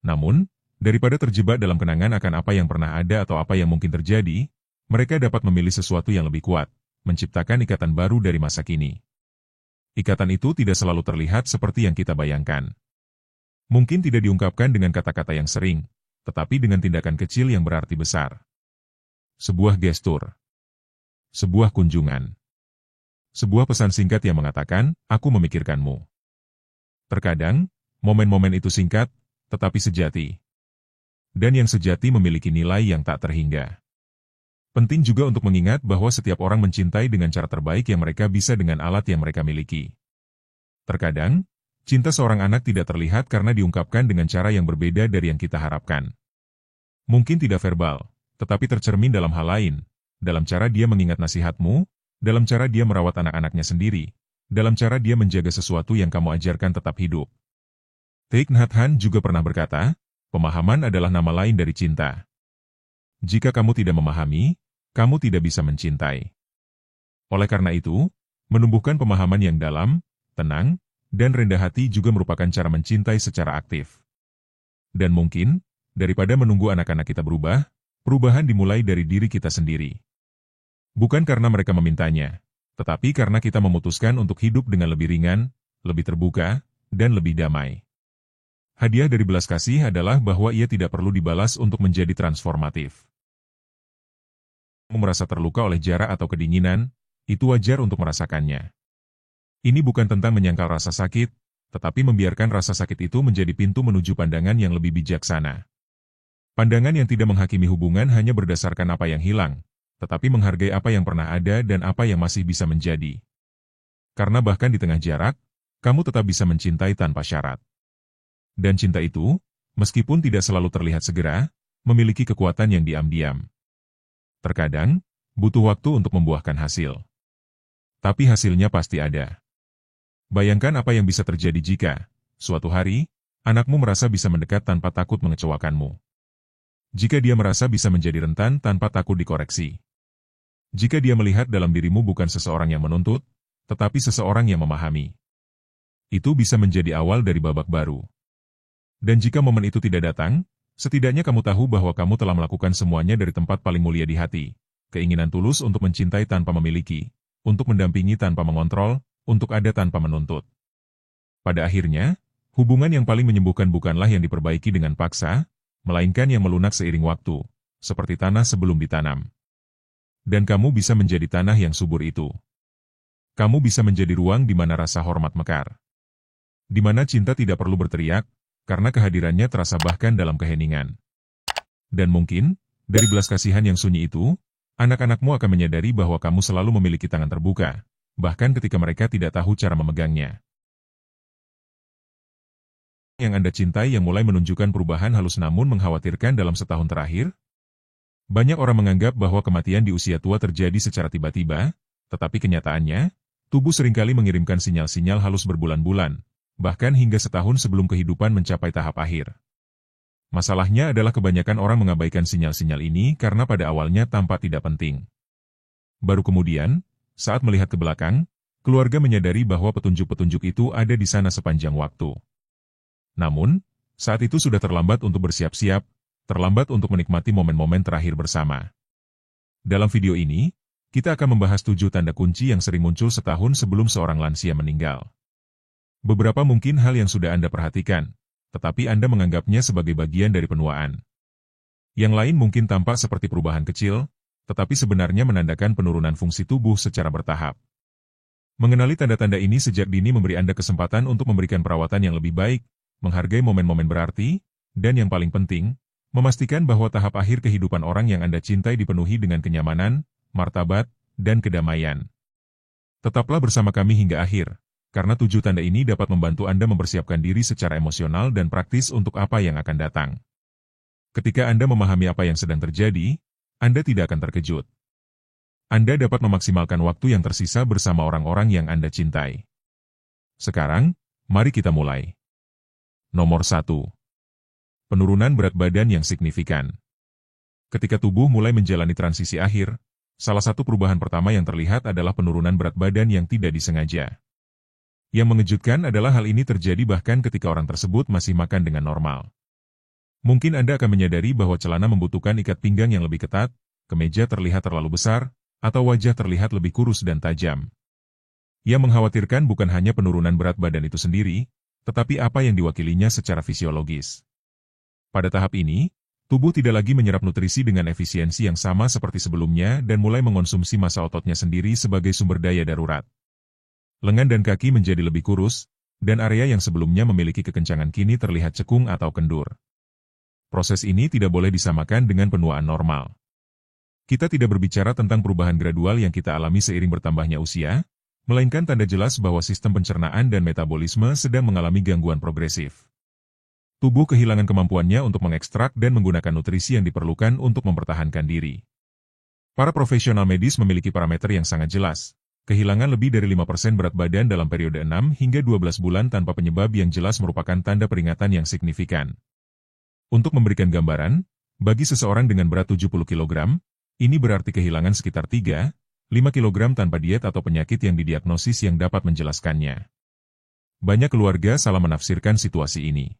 Namun, daripada terjebak dalam kenangan akan apa yang pernah ada atau apa yang mungkin terjadi, mereka dapat memilih sesuatu yang lebih kuat, menciptakan ikatan baru dari masa kini. Ikatan itu tidak selalu terlihat seperti yang kita bayangkan. Mungkin tidak diungkapkan dengan kata-kata yang sering, tetapi dengan tindakan kecil yang berarti besar. Sebuah gestur. Sebuah kunjungan. Sebuah pesan singkat yang mengatakan, aku memikirkanmu. Terkadang, momen-momen itu singkat, tetapi sejati. Dan yang sejati memiliki nilai yang tak terhingga. Penting juga untuk mengingat bahwa setiap orang mencintai dengan cara terbaik yang mereka bisa dengan alat yang mereka miliki. Terkadang, cinta seorang anak tidak terlihat karena diungkapkan dengan cara yang berbeda dari yang kita harapkan. Mungkin tidak verbal, tetapi tercermin dalam hal lain, dalam cara dia mengingat nasihatmu, dalam cara dia merawat anak-anaknya sendiri, dalam cara dia menjaga sesuatu yang kamu ajarkan tetap hidup. Thich Nhat Hanh juga pernah berkata, pemahaman adalah nama lain dari cinta. Jika kamu tidak memahami, kamu tidak bisa mencintai. Oleh karena itu, menumbuhkan pemahaman yang dalam, tenang, dan rendah hati juga merupakan cara mencintai secara aktif. Dan mungkin, daripada menunggu anak-anak kita berubah, perubahan dimulai dari diri kita sendiri. Bukan karena mereka memintanya, tetapi karena kita memutuskan untuk hidup dengan lebih ringan, lebih terbuka, dan lebih damai. Hadiah dari belas kasih adalah bahwa ia tidak perlu dibalas untuk menjadi transformatif. Kamu merasa terluka oleh jarak atau kedinginan, itu wajar untuk merasakannya. Ini bukan tentang menyangkal rasa sakit, tetapi membiarkan rasa sakit itu menjadi pintu menuju pandangan yang lebih bijaksana. Pandangan yang tidak menghakimi hubungan hanya berdasarkan apa yang hilang, tetapi menghargai apa yang pernah ada dan apa yang masih bisa menjadi. Karena bahkan di tengah jarak, kamu tetap bisa mencintai tanpa syarat. Dan cinta itu, meskipun tidak selalu terlihat segera, memiliki kekuatan yang diam-diam. Terkadang, butuh waktu untuk membuahkan hasil. Tapi hasilnya pasti ada. Bayangkan apa yang bisa terjadi jika, suatu hari, anakmu merasa bisa mendekat tanpa takut mengecewakanmu. Jika dia merasa bisa menjadi rentan tanpa takut dikoreksi. Jika dia melihat dalam dirimu bukan seseorang yang menuntut, tetapi seseorang yang memahami. Itu bisa menjadi awal dari babak baru. Dan jika momen itu tidak datang, setidaknya kamu tahu bahwa kamu telah melakukan semuanya dari tempat paling mulia di hati. Keinginan tulus untuk mencintai tanpa memiliki, untuk mendampingi tanpa mengontrol, untuk ada tanpa menuntut. Pada akhirnya, hubungan yang paling menyembuhkan bukanlah yang diperbaiki dengan paksa, melainkan yang melunak seiring waktu, seperti tanah sebelum ditanam. Dan kamu bisa menjadi tanah yang subur itu. Kamu bisa menjadi ruang di mana rasa hormat mekar. Di mana cinta tidak perlu berteriak, karena kehadirannya terasa bahkan dalam keheningan. Dan mungkin, dari belas kasihan yang sunyi itu, anak-anakmu akan menyadari bahwa kamu selalu memiliki tangan terbuka, bahkan ketika mereka tidak tahu cara memegangnya. Yang Anda cintai yang mulai menunjukkan perubahan halus namun mengkhawatirkan dalam setahun terakhir? Banyak orang menganggap bahwa kematian di usia tua terjadi secara tiba-tiba, tetapi kenyataannya, tubuh seringkali mengirimkan sinyal-sinyal halus berbulan-bulan, bahkan hingga setahun sebelum kehidupan mencapai tahap akhir. Masalahnya adalah kebanyakan orang mengabaikan sinyal-sinyal ini karena pada awalnya tampak tidak penting. Baru kemudian, saat melihat ke belakang, keluarga menyadari bahwa petunjuk-petunjuk itu ada di sana sepanjang waktu. Namun, saat itu sudah terlambat untuk bersiap-siap, terlambat untuk menikmati momen-momen terakhir bersama. Dalam video ini, kita akan membahas 7 tanda kunci yang sering muncul setahun sebelum seorang lansia meninggal. Beberapa mungkin hal yang sudah Anda perhatikan, tetapi Anda menganggapnya sebagai bagian dari penuaan. Yang lain mungkin tampak seperti perubahan kecil, tetapi sebenarnya menandakan penurunan fungsi tubuh secara bertahap. Mengenali tanda-tanda ini sejak dini memberi Anda kesempatan untuk memberikan perawatan yang lebih baik, menghargai momen-momen berarti, dan yang paling penting, memastikan bahwa tahap akhir kehidupan orang yang Anda cintai dipenuhi dengan kenyamanan, martabat, dan kedamaian. Tetaplah bersama kami hingga akhir. Karena 7 tanda ini dapat membantu Anda mempersiapkan diri secara emosional dan praktis untuk apa yang akan datang. Ketika Anda memahami apa yang sedang terjadi, Anda tidak akan terkejut. Anda dapat memaksimalkan waktu yang tersisa bersama orang-orang yang Anda cintai. Sekarang, mari kita mulai. Nomor 1. Penurunan berat badan yang signifikan. Ketika tubuh mulai menjalani transisi akhir, salah satu perubahan pertama yang terlihat adalah penurunan berat badan yang tidak disengaja. Yang mengejutkan adalah hal ini terjadi bahkan ketika orang tersebut masih makan dengan normal. Mungkin Anda akan menyadari bahwa celana membutuhkan ikat pinggang yang lebih ketat, kemeja terlihat terlalu besar, atau wajah terlihat lebih kurus dan tajam. Yang mengkhawatirkan bukan hanya penurunan berat badan itu sendiri, tetapi apa yang diwakilinya secara fisiologis. Pada tahap ini, tubuh tidak lagi menyerap nutrisi dengan efisiensi yang sama seperti sebelumnya dan mulai mengonsumsi massa ototnya sendiri sebagai sumber daya darurat. Lengan dan kaki menjadi lebih kurus, dan area yang sebelumnya memiliki kekencangan kini terlihat cekung atau kendur. Proses ini tidak boleh disamakan dengan penuaan normal. Kita tidak berbicara tentang perubahan gradual yang kita alami seiring bertambahnya usia, melainkan tanda jelas bahwa sistem pencernaan dan metabolisme sedang mengalami gangguan progresif. Tubuh kehilangan kemampuannya untuk mengekstrak dan menggunakan nutrisi yang diperlukan untuk mempertahankan diri. Para profesional medis memiliki parameter yang sangat jelas. Kehilangan lebih dari 5% berat badan dalam periode 6 hingga 12 bulan tanpa penyebab yang jelas merupakan tanda peringatan yang signifikan. Untuk memberikan gambaran, bagi seseorang dengan berat 70 kg, ini berarti kehilangan sekitar 3-5 kg tanpa diet atau penyakit yang didiagnosis yang dapat menjelaskannya. Banyak keluarga salah menafsirkan situasi ini.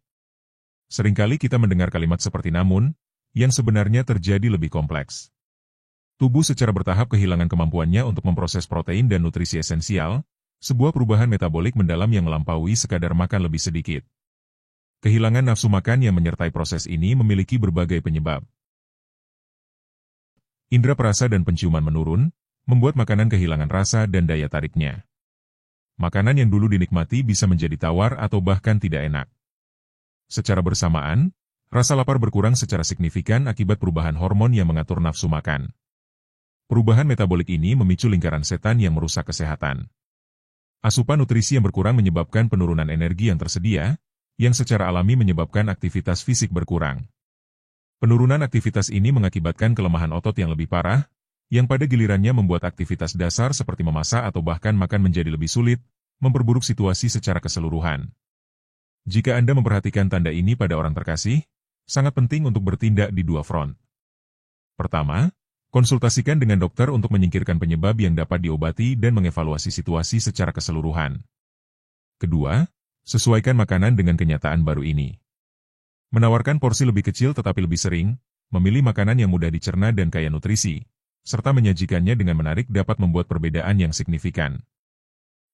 Seringkali kita mendengar kalimat seperti namun, yang sebenarnya terjadi lebih kompleks. Tubuh secara bertahap kehilangan kemampuannya untuk memproses protein dan nutrisi esensial, sebuah perubahan metabolik mendalam yang melampaui sekadar makan lebih sedikit. Kehilangan nafsu makan yang menyertai proses ini memiliki berbagai penyebab. Indera perasa dan penciuman menurun, membuat makanan kehilangan rasa dan daya tariknya. Makanan yang dulu dinikmati bisa menjadi tawar atau bahkan tidak enak. Secara bersamaan, rasa lapar berkurang secara signifikan akibat perubahan hormon yang mengatur nafsu makan. Perubahan metabolik ini memicu lingkaran setan yang merusak kesehatan. Asupan nutrisi yang berkurang menyebabkan penurunan energi yang tersedia, yang secara alami menyebabkan aktivitas fisik berkurang. Penurunan aktivitas ini mengakibatkan kelemahan otot yang lebih parah, yang pada gilirannya membuat aktivitas dasar seperti memasak atau bahkan makan menjadi lebih sulit, memperburuk situasi secara keseluruhan. Jika Anda memperhatikan tanda ini pada orang terkasih, sangat penting untuk bertindak di dua front. Pertama, konsultasikan dengan dokter untuk menyingkirkan penyebab yang dapat diobati dan mengevaluasi situasi secara keseluruhan. Kedua, sesuaikan makanan dengan kenyataan baru ini. Menawarkan porsi lebih kecil tetapi lebih sering, memilih makanan yang mudah dicerna dan kaya nutrisi, serta menyajikannya dengan menarik dapat membuat perbedaan yang signifikan.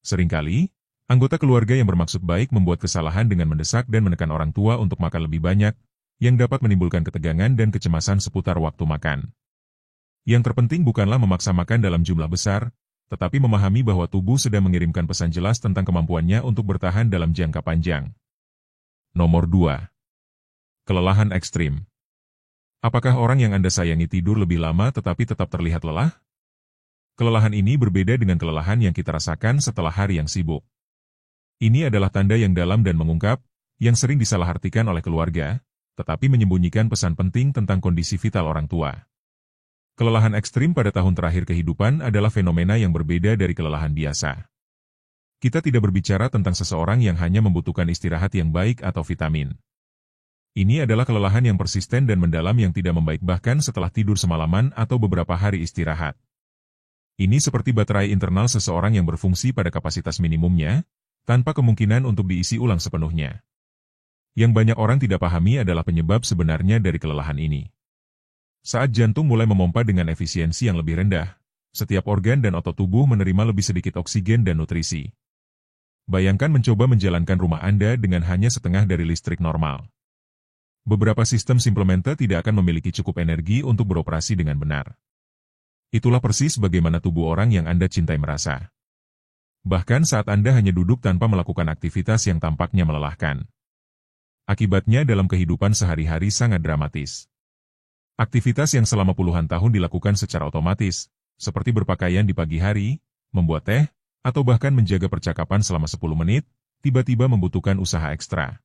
Seringkali, anggota keluarga yang bermaksud baik membuat kesalahan dengan mendesak dan menekan orang tua untuk makan lebih banyak, yang dapat menimbulkan ketegangan dan kecemasan seputar waktu makan. Yang terpenting bukanlah memaksa makan dalam jumlah besar, tetapi memahami bahwa tubuh sedang mengirimkan pesan jelas tentang kemampuannya untuk bertahan dalam jangka panjang. Nomor 2. Kelelahan ekstrim. Apakah orang yang Anda sayangi tidur lebih lama tetapi tetap terlihat lelah? Kelelahan ini berbeda dengan kelelahan yang kita rasakan setelah hari yang sibuk. Ini adalah tanda yang dalam dan mengungkap, yang sering disalahartikan oleh keluarga, tetapi menyembunyikan pesan penting tentang kondisi vital orang tua. Kelelahan ekstrim pada tahun terakhir kehidupan adalah fenomena yang berbeda dari kelelahan biasa. Kita tidak berbicara tentang seseorang yang hanya membutuhkan istirahat yang baik atau vitamin. Ini adalah kelelahan yang persisten dan mendalam yang tidak membaik bahkan setelah tidur semalaman atau beberapa hari istirahat. Ini seperti baterai internal seseorang yang berfungsi pada kapasitas minimumnya, tanpa kemungkinan untuk diisi ulang sepenuhnya. Yang banyak orang tidak pahami adalah penyebab sebenarnya dari kelelahan ini. Saat jantung mulai memompa dengan efisiensi yang lebih rendah, setiap organ dan otot tubuh menerima lebih sedikit oksigen dan nutrisi. Bayangkan mencoba menjalankan rumah Anda dengan hanya setengah dari listrik normal. Beberapa sistem suplemen tidak akan memiliki cukup energi untuk beroperasi dengan benar. Itulah persis bagaimana tubuh orang yang Anda cintai merasa. Bahkan saat Anda hanya duduk tanpa melakukan aktivitas yang tampaknya melelahkan. Akibatnya dalam kehidupan sehari-hari sangat dramatis. Aktivitas yang selama puluhan tahun dilakukan secara otomatis, seperti berpakaian di pagi hari, membuat teh, atau bahkan menjaga percakapan selama 10 menit, tiba-tiba membutuhkan usaha ekstra.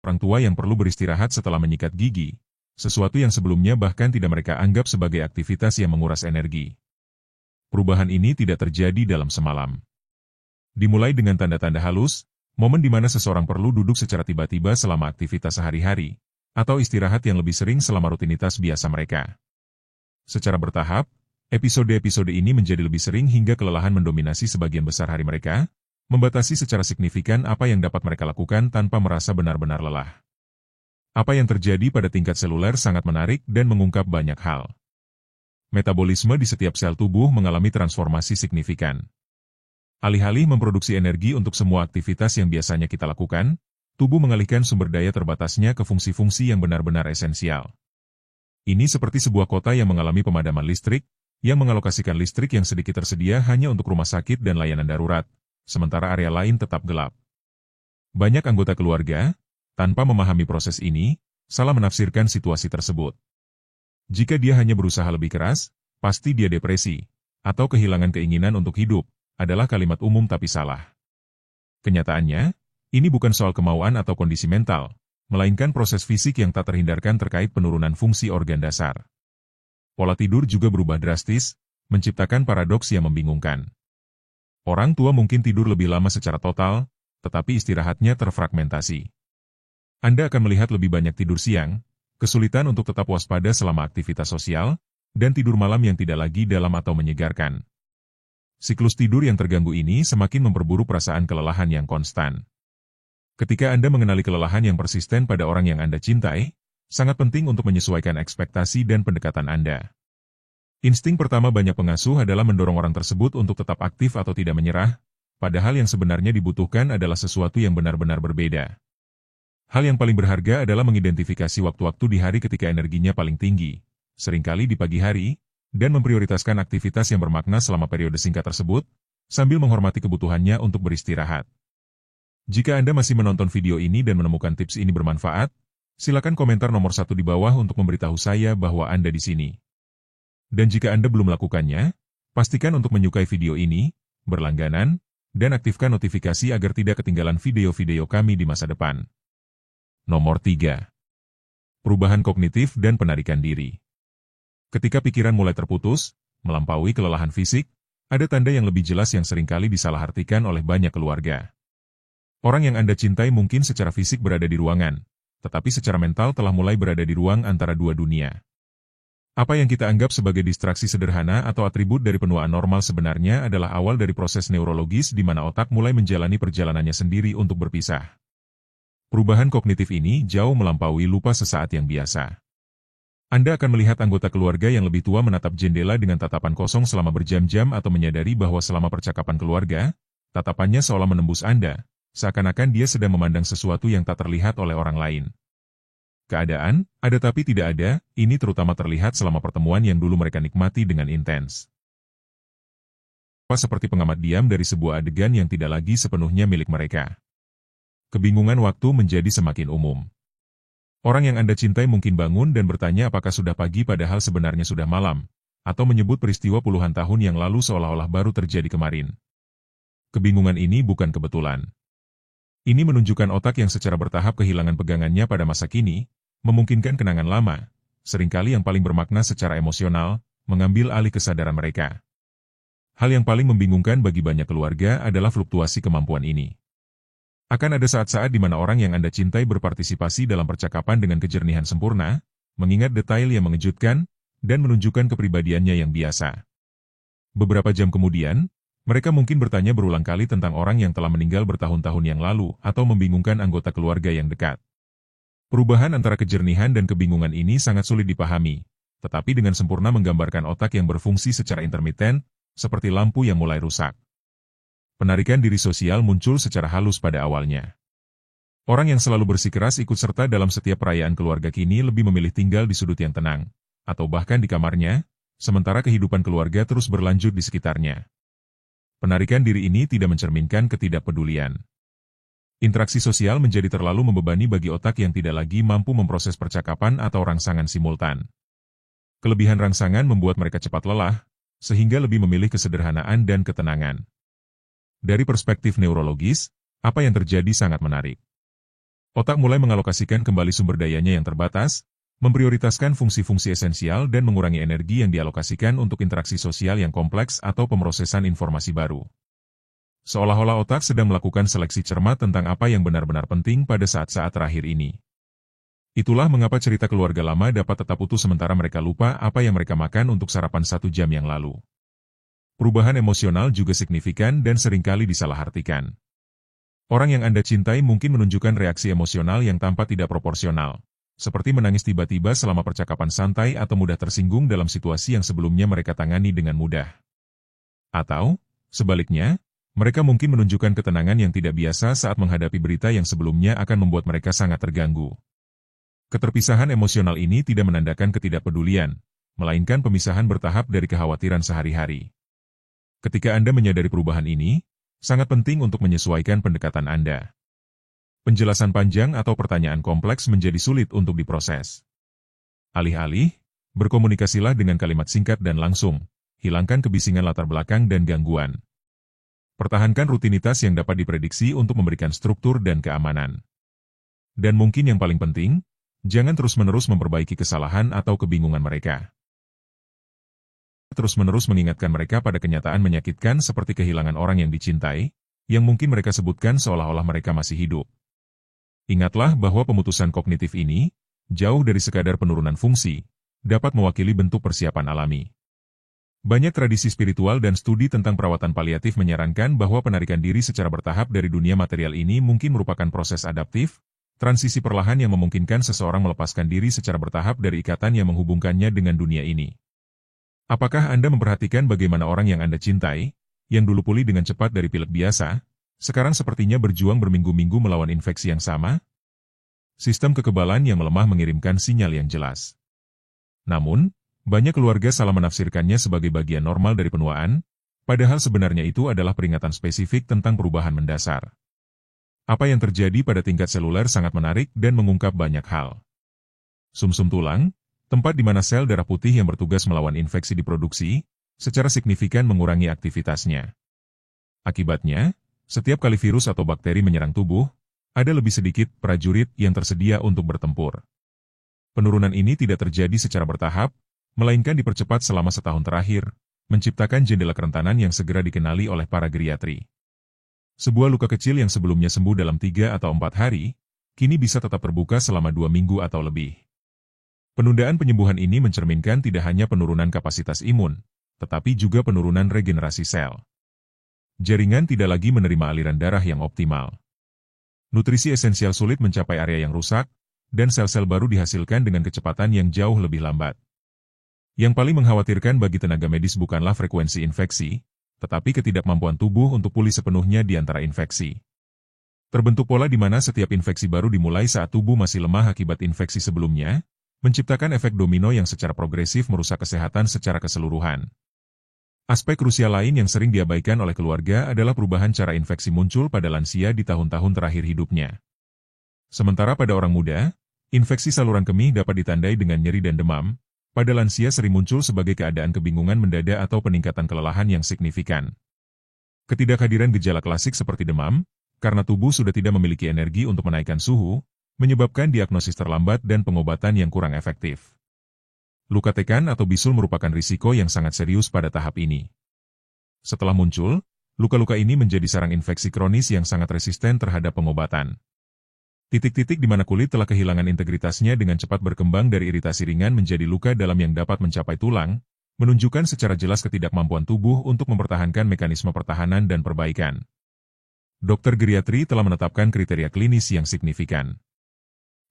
Orang tua yang perlu beristirahat setelah menyikat gigi, sesuatu yang sebelumnya bahkan tidak mereka anggap sebagai aktivitas yang menguras energi. Perubahan ini tidak terjadi dalam semalam. Dimulai dengan tanda-tanda halus, momen di mana seseorang perlu duduk secara tiba-tiba selama aktivitas sehari-hari, atau istirahat yang lebih sering selama rutinitas biasa mereka. Secara bertahap, episode-episode ini menjadi lebih sering hingga kelelahan mendominasi sebagian besar hari mereka, membatasi secara signifikan apa yang dapat mereka lakukan tanpa merasa benar-benar lelah. Apa yang terjadi pada tingkat seluler sangat menarik dan mengungkap banyak hal. Metabolisme di setiap sel tubuh mengalami transformasi signifikan. Alih-alih memproduksi energi untuk semua aktivitas yang biasanya kita lakukan, tubuh mengalihkan sumber daya terbatasnya ke fungsi-fungsi yang benar-benar esensial. Ini seperti sebuah kota yang mengalami pemadaman listrik, yang mengalokasikan listrik yang sedikit tersedia hanya untuk rumah sakit dan layanan darurat, sementara area lain tetap gelap. Banyak anggota keluarga, tanpa memahami proses ini, salah menafsirkan situasi tersebut. Jika dia hanya berusaha lebih keras, pasti dia depresi, atau kehilangan keinginan untuk hidup, adalah kalimat umum tapi salah. Kenyataannya, ini bukan soal kemauan atau kondisi mental, melainkan proses fisik yang tak terhindarkan terkait penurunan fungsi organ dasar. Pola tidur juga berubah drastis, menciptakan paradoks yang membingungkan. Orang tua mungkin tidur lebih lama secara total, tetapi istirahatnya terfragmentasi. Anda akan melihat lebih banyak tidur siang, kesulitan untuk tetap waspada selama aktivitas sosial, dan tidur malam yang tidak lagi dalam atau menyegarkan. Siklus tidur yang terganggu ini semakin memperburuk perasaan kelelahan yang konstan. Ketika Anda mengenali kelelahan yang persisten pada orang yang Anda cintai, sangat penting untuk menyesuaikan ekspektasi dan pendekatan Anda. Insting pertama banyak pengasuh adalah mendorong orang tersebut untuk tetap aktif atau tidak menyerah, padahal yang sebenarnya dibutuhkan adalah sesuatu yang benar-benar berbeda. Hal yang paling berharga adalah mengidentifikasi waktu-waktu di hari ketika energinya paling tinggi, seringkali di pagi hari, dan memprioritaskan aktivitas yang bermakna selama periode singkat tersebut, sambil menghormati kebutuhannya untuk beristirahat. Jika Anda masih menonton video ini dan menemukan tips ini bermanfaat, silakan komentar nomor 1 di bawah untuk memberitahu saya bahwa Anda di sini. Dan jika Anda belum melakukannya, pastikan untuk menyukai video ini, berlangganan, dan aktifkan notifikasi agar tidak ketinggalan video-video kami di masa depan. Nomor 3. Perubahan kognitif dan penarikan diri. Ketika pikiran mulai terputus, melampaui kelelahan fisik, ada tanda yang lebih jelas yang seringkali disalahartikan oleh banyak keluarga. Orang yang Anda cintai mungkin secara fisik berada di ruangan, tetapi secara mental telah mulai berada di ruang antara dua dunia. Apa yang kita anggap sebagai distraksi sederhana atau atribut dari penuaan normal sebenarnya adalah awal dari proses neurologis di mana otak mulai menjalani perjalanannya sendiri untuk berpisah. Perubahan kognitif ini jauh melampaui lupa sesaat yang biasa. Anda akan melihat anggota keluarga yang lebih tua menatap jendela dengan tatapan kosong selama berjam-jam atau menyadari bahwa selama percakapan keluarga, tatapannya seolah menembus Anda, seakan-akan dia sedang memandang sesuatu yang tak terlihat oleh orang lain. Keadaan, ada tapi tidak ada, ini terutama terlihat selama pertemuan yang dulu mereka nikmati dengan intens. Seperti pengamat diam dari sebuah adegan yang tidak lagi sepenuhnya milik mereka. Kebingungan waktu menjadi semakin umum. Orang yang Anda cintai mungkin bangun dan bertanya apakah sudah pagi padahal sebenarnya sudah malam, atau menyebut peristiwa puluhan tahun yang lalu seolah-olah baru terjadi kemarin. Kebingungan ini bukan kebetulan. Ini menunjukkan otak yang secara bertahap kehilangan pegangannya pada masa kini, memungkinkan kenangan lama, seringkali yang paling bermakna secara emosional, mengambil alih kesadaran mereka. Hal yang paling membingungkan bagi banyak keluarga adalah fluktuasi kemampuan ini. Akan ada saat-saat di mana orang yang Anda cintai berpartisipasi dalam percakapan dengan kejernihan sempurna, mengingat detail yang mengejutkan, dan menunjukkan kepribadiannya yang biasa. Beberapa jam kemudian, mereka mungkin bertanya berulang kali tentang orang yang telah meninggal bertahun-tahun yang lalu atau membingungkan anggota keluarga yang dekat. Perubahan antara kejernihan dan kebingungan ini sangat sulit dipahami, tetapi dengan sempurna menggambarkan otak yang berfungsi secara intermiten, seperti lampu yang mulai rusak. Penarikan diri sosial muncul secara halus pada awalnya. Orang yang selalu bersikeras ikut serta dalam setiap perayaan keluarga kini lebih memilih tinggal di sudut yang tenang, atau bahkan di kamarnya, sementara kehidupan keluarga terus berlanjut di sekitarnya. Penarikan diri ini tidak mencerminkan ketidakpedulian. Interaksi sosial menjadi terlalu membebani bagi otak yang tidak lagi mampu memproses percakapan atau rangsangan simultan. Kelebihan rangsangan membuat mereka cepat lelah, sehingga lebih memilih kesederhanaan dan ketenangan. Dari perspektif neurologis, apa yang terjadi sangat menarik. Otak mulai mengalokasikan kembali sumber dayanya yang terbatas, memprioritaskan fungsi-fungsi esensial dan mengurangi energi yang dialokasikan untuk interaksi sosial yang kompleks atau pemrosesan informasi baru. Seolah-olah otak sedang melakukan seleksi cermat tentang apa yang benar-benar penting pada saat-saat terakhir ini. Itulah mengapa cerita keluarga lama dapat tetap utuh sementara mereka lupa apa yang mereka makan untuk sarapan 1 jam yang lalu. Perubahan emosional juga signifikan dan seringkali disalahartikan. Orang yang Anda cintai mungkin menunjukkan reaksi emosional yang tampak tidak proporsional, seperti menangis tiba-tiba selama percakapan santai atau mudah tersinggung dalam situasi yang sebelumnya mereka tangani dengan mudah. Atau, sebaliknya, mereka mungkin menunjukkan ketenangan yang tidak biasa saat menghadapi berita yang sebelumnya akan membuat mereka sangat terganggu. Keterpisahan emosional ini tidak menandakan ketidakpedulian, melainkan pemisahan bertahap dari kekhawatiran sehari-hari. Ketika Anda menyadari perubahan ini, sangat penting untuk menyesuaikan pendekatan Anda. Penjelasan panjang atau pertanyaan kompleks menjadi sulit untuk diproses. Alih-alih, berkomunikasilah dengan kalimat singkat dan langsung, hilangkan kebisingan latar belakang dan gangguan. Pertahankan rutinitas yang dapat diprediksi untuk memberikan struktur dan keamanan. Dan mungkin yang paling penting, jangan terus-menerus memperbaiki kesalahan atau kebingungan mereka. Terus-menerus mengingatkan mereka pada kenyataan menyakitkan seperti kehilangan orang yang dicintai, yang mungkin mereka sebutkan seolah-olah mereka masih hidup. Ingatlah bahwa pemutusan kognitif ini, jauh dari sekadar penurunan fungsi, dapat mewakili bentuk persiapan alami. Banyak tradisi spiritual dan studi tentang perawatan paliatif menyarankan bahwa penarikan diri secara bertahap dari dunia material ini mungkin merupakan proses adaptif, transisi perlahan yang memungkinkan seseorang melepaskan diri secara bertahap dari ikatan yang menghubungkannya dengan dunia ini. Apakah Anda memperhatikan bagaimana orang yang Anda cintai, yang dulu pulih dengan cepat dari pilek biasa, sekarang sepertinya berjuang berminggu-minggu melawan infeksi yang sama? sistem kekebalan yang melemah mengirimkan sinyal yang jelas. Namun, banyak keluarga salah menafsirkannya sebagai bagian normal dari penuaan, padahal sebenarnya itu adalah peringatan spesifik tentang perubahan mendasar. Apa yang terjadi pada tingkat seluler sangat menarik dan mengungkap banyak hal. Sumsum tulang, tempat di mana sel darah putih yang bertugas melawan infeksi diproduksi, secara signifikan mengurangi aktivitasnya. Akibatnya, setiap kali virus atau bakteri menyerang tubuh, ada lebih sedikit prajurit yang tersedia untuk bertempur. Penurunan ini tidak terjadi secara bertahap, melainkan dipercepat selama setahun terakhir, menciptakan jendela kerentanan yang segera dikenali oleh para geriatri. Sebuah luka kecil yang sebelumnya sembuh dalam 3 atau 4 hari, kini bisa tetap terbuka selama 2 minggu atau lebih. Penundaan penyembuhan ini mencerminkan tidak hanya penurunan kapasitas imun, tetapi juga penurunan regenerasi sel. Jaringan tidak lagi menerima aliran darah yang optimal. Nutrisi esensial sulit mencapai area yang rusak, dan sel-sel baru dihasilkan dengan kecepatan yang jauh lebih lambat. Yang paling mengkhawatirkan bagi tenaga medis bukanlah frekuensi infeksi, tetapi ketidakmampuan tubuh untuk pulih sepenuhnya di antara infeksi. Terbentuk pola di mana setiap infeksi baru dimulai saat tubuh masih lemah akibat infeksi sebelumnya, menciptakan efek domino yang secara progresif merusak kesehatan secara keseluruhan. Aspek krusial lain yang sering diabaikan oleh keluarga adalah perubahan cara infeksi muncul pada lansia di tahun-tahun terakhir hidupnya. Sementara pada orang muda, infeksi saluran kemih dapat ditandai dengan nyeri dan demam, pada lansia sering muncul sebagai keadaan kebingungan mendadak atau peningkatan kelelahan yang signifikan. Ketidakhadiran gejala klasik seperti demam, karena tubuh sudah tidak memiliki energi untuk menaikkan suhu, menyebabkan diagnosis terlambat dan pengobatan yang kurang efektif. Luka tekan atau bisul merupakan risiko yang sangat serius pada tahap ini. Setelah muncul, luka-luka ini menjadi sarang infeksi kronis yang sangat resisten terhadap pengobatan. Titik-titik di mana kulit telah kehilangan integritasnya dengan cepat berkembang dari iritasi ringan menjadi luka dalam yang dapat mencapai tulang, menunjukkan secara jelas ketidakmampuan tubuh untuk mempertahankan mekanisme pertahanan dan perbaikan. Dokter geriatri telah menetapkan kriteria klinis yang signifikan.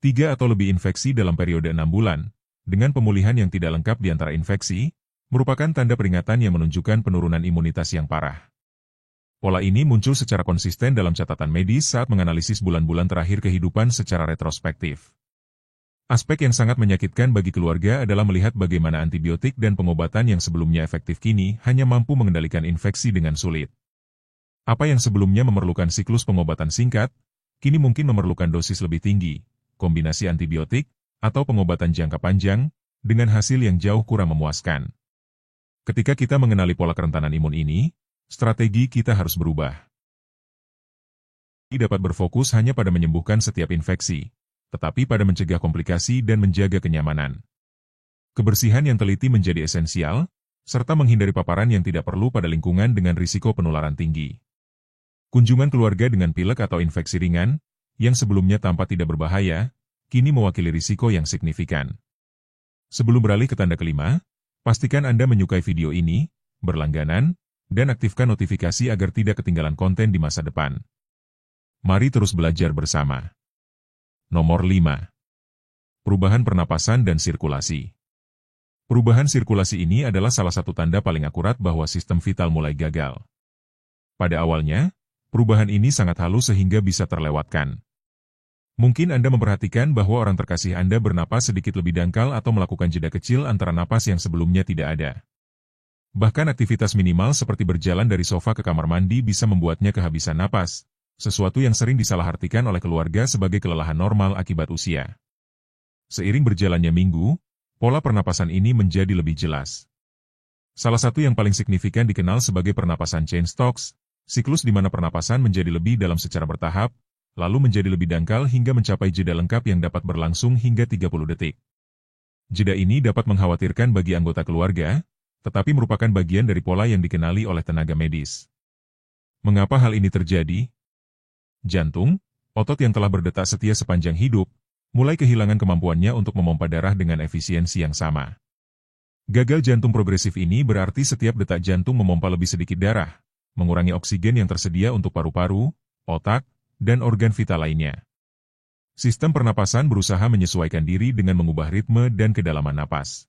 3 atau lebih infeksi dalam periode 6 bulan, dengan pemulihan yang tidak lengkap di antara infeksi, merupakan tanda peringatan yang menunjukkan penurunan imunitas yang parah. Pola ini muncul secara konsisten dalam catatan medis saat menganalisis bulan-bulan terakhir kehidupan secara retrospektif. Aspek yang sangat menyakitkan bagi keluarga adalah melihat bagaimana antibiotik dan pengobatan yang sebelumnya efektif kini hanya mampu mengendalikan infeksi dengan sulit. Apa yang sebelumnya memerlukan siklus pengobatan singkat, kini mungkin memerlukan dosis lebih tinggi, kombinasi antibiotik, atau pengobatan jangka panjang, dengan hasil yang jauh kurang memuaskan. Ketika kita mengenali pola kerentanan imun ini, strategi kita harus berubah. Kita dapat berfokus hanya pada menyembuhkan setiap infeksi, tetapi pada mencegah komplikasi dan menjaga kenyamanan. Kebersihan yang teliti menjadi esensial, serta menghindari paparan yang tidak perlu pada lingkungan dengan risiko penularan tinggi. Kunjungan keluarga dengan pilek atau infeksi ringan, yang sebelumnya tampak tidak berbahaya, kini mewakili risiko yang signifikan. Sebelum beralih ke tanda kelima, pastikan Anda menyukai video ini, berlangganan, dan aktifkan notifikasi agar tidak ketinggalan konten di masa depan. Mari terus belajar bersama. Nomor 5. Perubahan pernapasan dan sirkulasi. Perubahan sirkulasi ini adalah salah satu tanda paling akurat bahwa sistem vital mulai gagal. Pada awalnya, perubahan ini sangat halus sehingga bisa terlewatkan. Mungkin Anda memperhatikan bahwa orang terkasih Anda bernapas sedikit lebih dangkal atau melakukan jeda kecil antara napas yang sebelumnya tidak ada. Bahkan aktivitas minimal seperti berjalan dari sofa ke kamar mandi bisa membuatnya kehabisan napas, sesuatu yang sering disalahartikan oleh keluarga sebagai kelelahan normal akibat usia. Seiring berjalannya minggu, pola pernapasan ini menjadi lebih jelas. Salah satu yang paling signifikan dikenal sebagai pernapasan Cheyne-Stokes, siklus di mana pernapasan menjadi lebih dalam secara bertahap, lalu menjadi lebih dangkal hingga mencapai jeda lengkap yang dapat berlangsung hingga 30 detik. Jeda ini dapat mengkhawatirkan bagi anggota keluarga, tetapi merupakan bagian dari pola yang dikenali oleh tenaga medis. Mengapa hal ini terjadi? Jantung, otot yang telah berdetak setia sepanjang hidup, mulai kehilangan kemampuannya untuk memompa darah dengan efisiensi yang sama. Gagal jantung progresif ini berarti setiap detak jantung memompa lebih sedikit darah, mengurangi oksigen yang tersedia untuk paru-paru, otak, dan organ vital lainnya. Sistem pernapasan berusaha menyesuaikan diri dengan mengubah ritme dan kedalaman napas.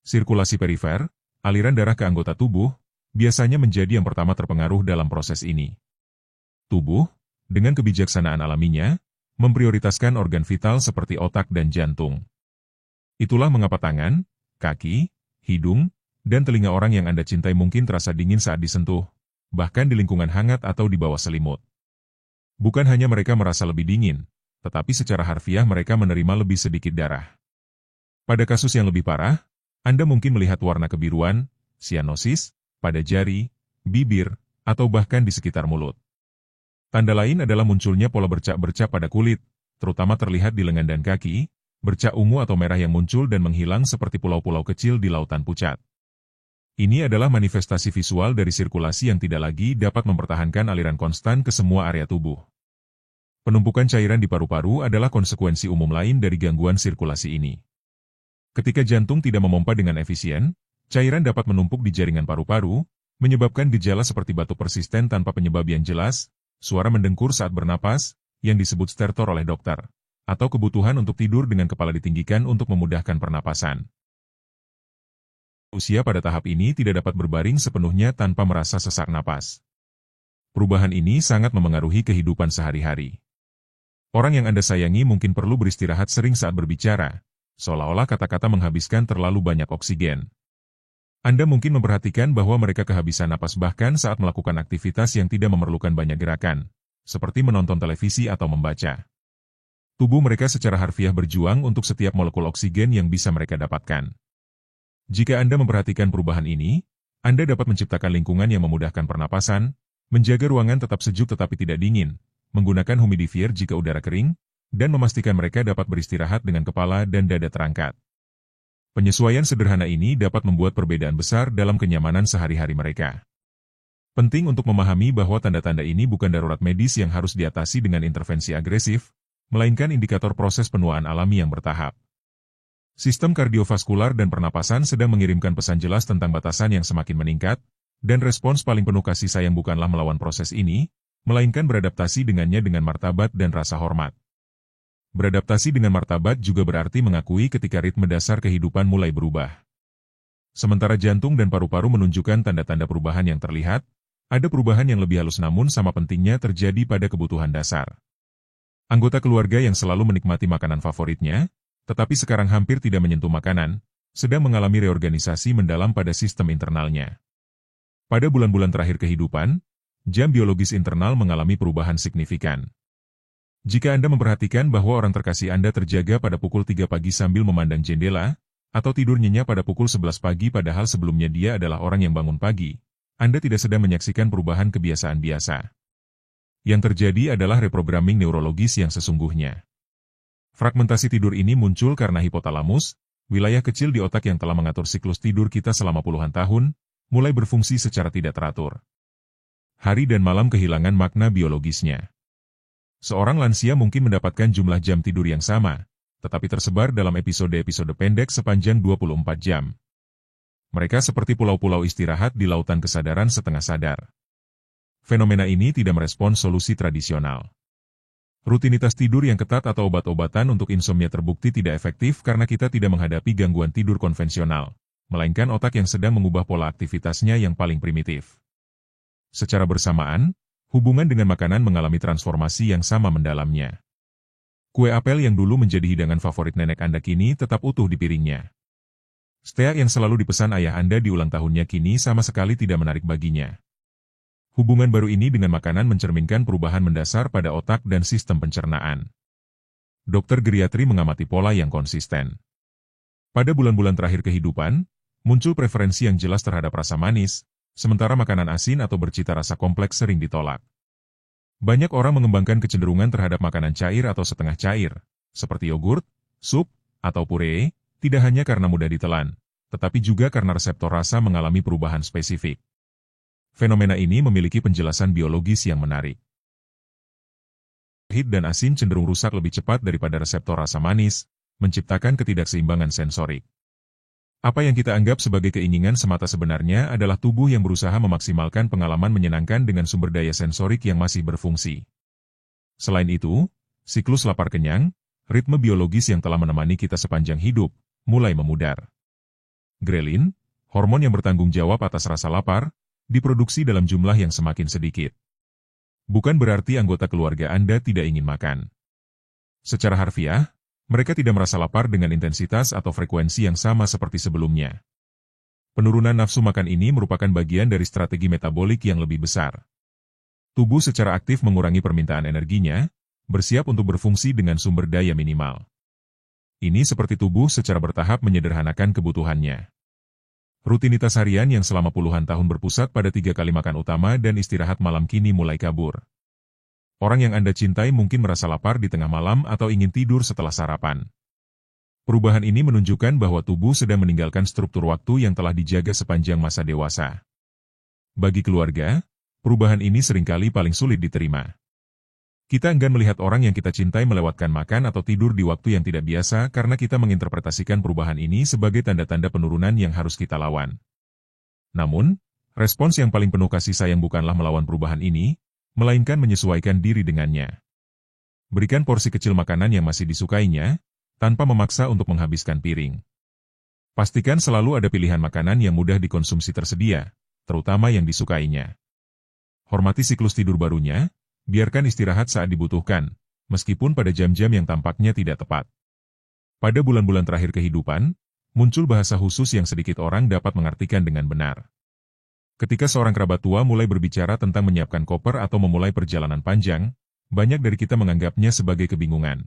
Sirkulasi perifer, aliran darah ke anggota tubuh, biasanya menjadi yang pertama terpengaruh dalam proses ini. Tubuh, dengan kebijaksanaan alaminya, memprioritaskan organ vital seperti otak dan jantung. Itulah mengapa tangan, kaki, hidung, dan telinga orang yang Anda cintai mungkin terasa dingin saat disentuh, bahkan di lingkungan hangat atau di bawah selimut. Bukan hanya mereka merasa lebih dingin, tetapi secara harfiah mereka menerima lebih sedikit darah. Pada kasus yang lebih parah, Anda mungkin melihat warna kebiruan, sianosis, pada jari, bibir, atau bahkan di sekitar mulut. Tanda lain adalah munculnya pola bercak-bercak pada kulit, terutama terlihat di lengan dan kaki, bercak ungu atau merah yang muncul dan menghilang seperti pulau-pulau kecil di lautan pucat. Ini adalah manifestasi visual dari sirkulasi yang tidak lagi dapat mempertahankan aliran konstan ke semua area tubuh. Penumpukan cairan di paru-paru adalah konsekuensi umum lain dari gangguan sirkulasi ini. Ketika jantung tidak memompa dengan efisien, cairan dapat menumpuk di jaringan paru-paru, menyebabkan gejala seperti batuk persisten tanpa penyebab yang jelas, suara mendengkur saat bernapas, yang disebut stertor oleh dokter, atau kebutuhan untuk tidur dengan kepala ditinggikan untuk memudahkan pernapasan. Usia pada tahap ini tidak dapat berbaring sepenuhnya tanpa merasa sesak napas. Perubahan ini sangat memengaruhi kehidupan sehari-hari. Orang yang Anda sayangi mungkin perlu beristirahat sering saat berbicara, seolah-olah kata-kata menghabiskan terlalu banyak oksigen. Anda mungkin memperhatikan bahwa mereka kehabisan napas bahkan saat melakukan aktivitas yang tidak memerlukan banyak gerakan, seperti menonton televisi atau membaca. Tubuh mereka secara harfiah berjuang untuk setiap molekul oksigen yang bisa mereka dapatkan. Jika Anda memperhatikan perubahan ini, Anda dapat menciptakan lingkungan yang memudahkan pernapasan, menjaga ruangan tetap sejuk tetapi tidak dingin, menggunakan humidifier jika udara kering, dan memastikan mereka dapat beristirahat dengan kepala dan dada terangkat. Penyesuaian sederhana ini dapat membuat perbedaan besar dalam kenyamanan sehari-hari mereka. Penting untuk memahami bahwa tanda-tanda ini bukan darurat medis yang harus diatasi dengan intervensi agresif, melainkan indikator proses penuaan alami yang bertahap. Sistem kardiovaskular dan pernapasan sedang mengirimkan pesan jelas tentang batasan yang semakin meningkat, dan respons paling penuh kasih sayang bukanlah melawan proses ini, melainkan beradaptasi dengannya dengan martabat dan rasa hormat. Beradaptasi dengan martabat juga berarti mengakui ketika ritme dasar kehidupan mulai berubah. Sementara jantung dan paru-paru menunjukkan tanda-tanda perubahan yang terlihat, ada perubahan yang lebih halus namun sama pentingnya terjadi pada kebutuhan dasar. Anggota keluarga yang selalu menikmati makanan favoritnya, tetapi sekarang hampir tidak menyentuh makanan, sedang mengalami reorganisasi mendalam pada sistem internalnya. Pada bulan-bulan terakhir kehidupan, jam biologis internal mengalami perubahan signifikan. Jika Anda memperhatikan bahwa orang terkasih Anda terjaga pada pukul 3 pagi sambil memandang jendela, atau tidur nyenyak pada pukul 11 pagi padahal sebelumnya dia adalah orang yang bangun pagi, Anda tidak sedang menyaksikan perubahan kebiasaan biasa. Yang terjadi adalah reprogramming neurologis yang sesungguhnya. Fragmentasi tidur ini muncul karena hipotalamus, wilayah kecil di otak yang telah mengatur siklus tidur kita selama puluhan tahun, mulai berfungsi secara tidak teratur. Hari dan malam kehilangan makna biologisnya. Seorang lansia mungkin mendapatkan jumlah jam tidur yang sama, tetapi tersebar dalam episode-episode pendek sepanjang 24 jam. Mereka seperti pulau-pulau istirahat di lautan kesadaran setengah sadar. Fenomena ini tidak merespons solusi tradisional. Rutinitas tidur yang ketat atau obat-obatan untuk insomnia terbukti tidak efektif karena kita tidak menghadapi gangguan tidur konvensional, melainkan otak yang sedang mengubah pola aktivitasnya yang paling primitif. Secara bersamaan, hubungan dengan makanan mengalami transformasi yang sama mendalamnya. Kue apel yang dulu menjadi hidangan favorit nenek Anda kini tetap utuh di piringnya. Steak yang selalu dipesan ayah Anda di ulang tahunnya kini sama sekali tidak menarik baginya. Hubungan baru ini dengan makanan mencerminkan perubahan mendasar pada otak dan sistem pencernaan. Dokter geriatri mengamati pola yang konsisten. Pada bulan-bulan terakhir kehidupan, muncul preferensi yang jelas terhadap rasa manis, sementara makanan asin atau bercita rasa kompleks sering ditolak. Banyak orang mengembangkan kecenderungan terhadap makanan cair atau setengah cair, seperti yogurt, sup, atau puree, tidak hanya karena mudah ditelan, tetapi juga karena reseptor rasa mengalami perubahan spesifik. Fenomena ini memiliki penjelasan biologis yang menarik. Pahit dan asin cenderung rusak lebih cepat daripada reseptor rasa manis, menciptakan ketidakseimbangan sensorik. Apa yang kita anggap sebagai keinginan semata sebenarnya adalah tubuh yang berusaha memaksimalkan pengalaman menyenangkan dengan sumber daya sensorik yang masih berfungsi. Selain itu, siklus lapar kenyang, ritme biologis yang telah menemani kita sepanjang hidup, mulai memudar. Grelin, hormon yang bertanggung jawab atas rasa lapar, diproduksi dalam jumlah yang semakin sedikit. Bukan berarti anggota keluarga Anda tidak ingin makan. Secara harfiah, mereka tidak merasa lapar dengan intensitas atau frekuensi yang sama seperti sebelumnya. Penurunan nafsu makan ini merupakan bagian dari strategi metabolik yang lebih besar. Tubuh secara aktif mengurangi permintaan energinya, bersiap untuk berfungsi dengan sumber daya minimal. Ini seperti tubuh secara bertahap menyederhanakan kebutuhannya. Rutinitas harian yang selama puluhan tahun berpusat pada 3 kali makan utama dan istirahat malam kini mulai kabur. Orang yang Anda cintai mungkin merasa lapar di tengah malam atau ingin tidur setelah sarapan. Perubahan ini menunjukkan bahwa tubuh sedang meninggalkan struktur waktu yang telah dijaga sepanjang masa dewasa. Bagi keluarga, perubahan ini seringkali paling sulit diterima. Kita enggan melihat orang yang kita cintai melewatkan makan atau tidur di waktu yang tidak biasa karena kita menginterpretasikan perubahan ini sebagai tanda-tanda penurunan yang harus kita lawan. Namun, respons yang paling penuh kasih sayang bukanlah melawan perubahan ini, melainkan menyesuaikan diri dengannya. Berikan porsi kecil makanan yang masih disukainya, tanpa memaksa untuk menghabiskan piring. Pastikan selalu ada pilihan makanan yang mudah dikonsumsi tersedia, terutama yang disukainya. Hormati siklus tidur barunya, biarkan istirahat saat dibutuhkan, meskipun pada jam-jam yang tampaknya tidak tepat. Pada bulan-bulan terakhir kehidupan, muncul bahasa khusus yang sedikit orang dapat mengartikan dengan benar. Ketika seorang kerabat tua mulai berbicara tentang menyiapkan koper atau memulai perjalanan panjang, banyak dari kita menganggapnya sebagai kebingungan.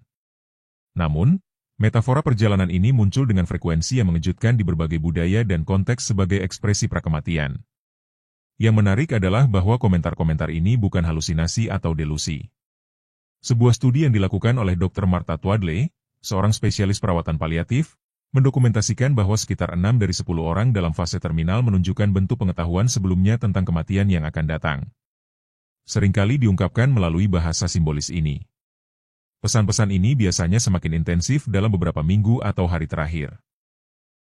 Namun, metafora perjalanan ini muncul dengan frekuensi yang mengejutkan di berbagai budaya dan konteks sebagai ekspresi prakematian. Yang menarik adalah bahwa komentar-komentar ini bukan halusinasi atau delusi. Sebuah studi yang dilakukan oleh Dr. Martha Twadley, seorang spesialis perawatan paliatif, mendokumentasikan bahwa sekitar 6 dari 10 orang dalam fase terminal menunjukkan bentuk pengetahuan sebelumnya tentang kematian yang akan datang. Seringkali diungkapkan melalui bahasa simbolis ini. Pesan-pesan ini biasanya semakin intensif dalam beberapa minggu atau hari terakhir.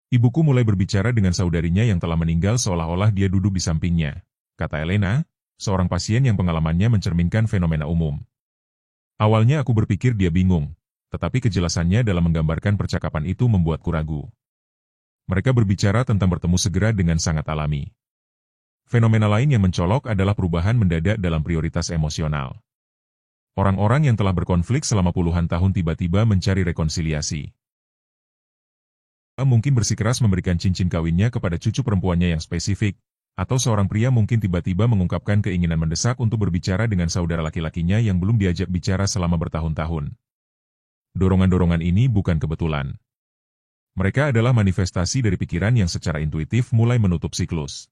Ibuku mulai berbicara dengan saudarinya yang telah meninggal seolah-olah dia duduk di sampingnya, kata Elena, seorang pasien yang pengalamannya mencerminkan fenomena umum. Awalnya aku berpikir dia bingung, tetapi kejelasannya dalam menggambarkan percakapan itu membuatku ragu. Mereka berbicara tentang bertemu segera dengan sangat alami. Fenomena lain yang mencolok adalah perubahan mendadak dalam prioritas emosional. Orang-orang yang telah berkonflik selama puluhan tahun tiba-tiba mencari rekonsiliasi. Mungkin bersikeras memberikan cincin kawinnya kepada cucu perempuannya yang spesifik, atau seorang pria mungkin tiba-tiba mengungkapkan keinginan mendesak untuk berbicara dengan saudara laki-lakinya yang belum diajak bicara selama bertahun-tahun. Dorongan-dorongan ini bukan kebetulan. Mereka adalah manifestasi dari pikiran yang secara intuitif mulai menutup siklus.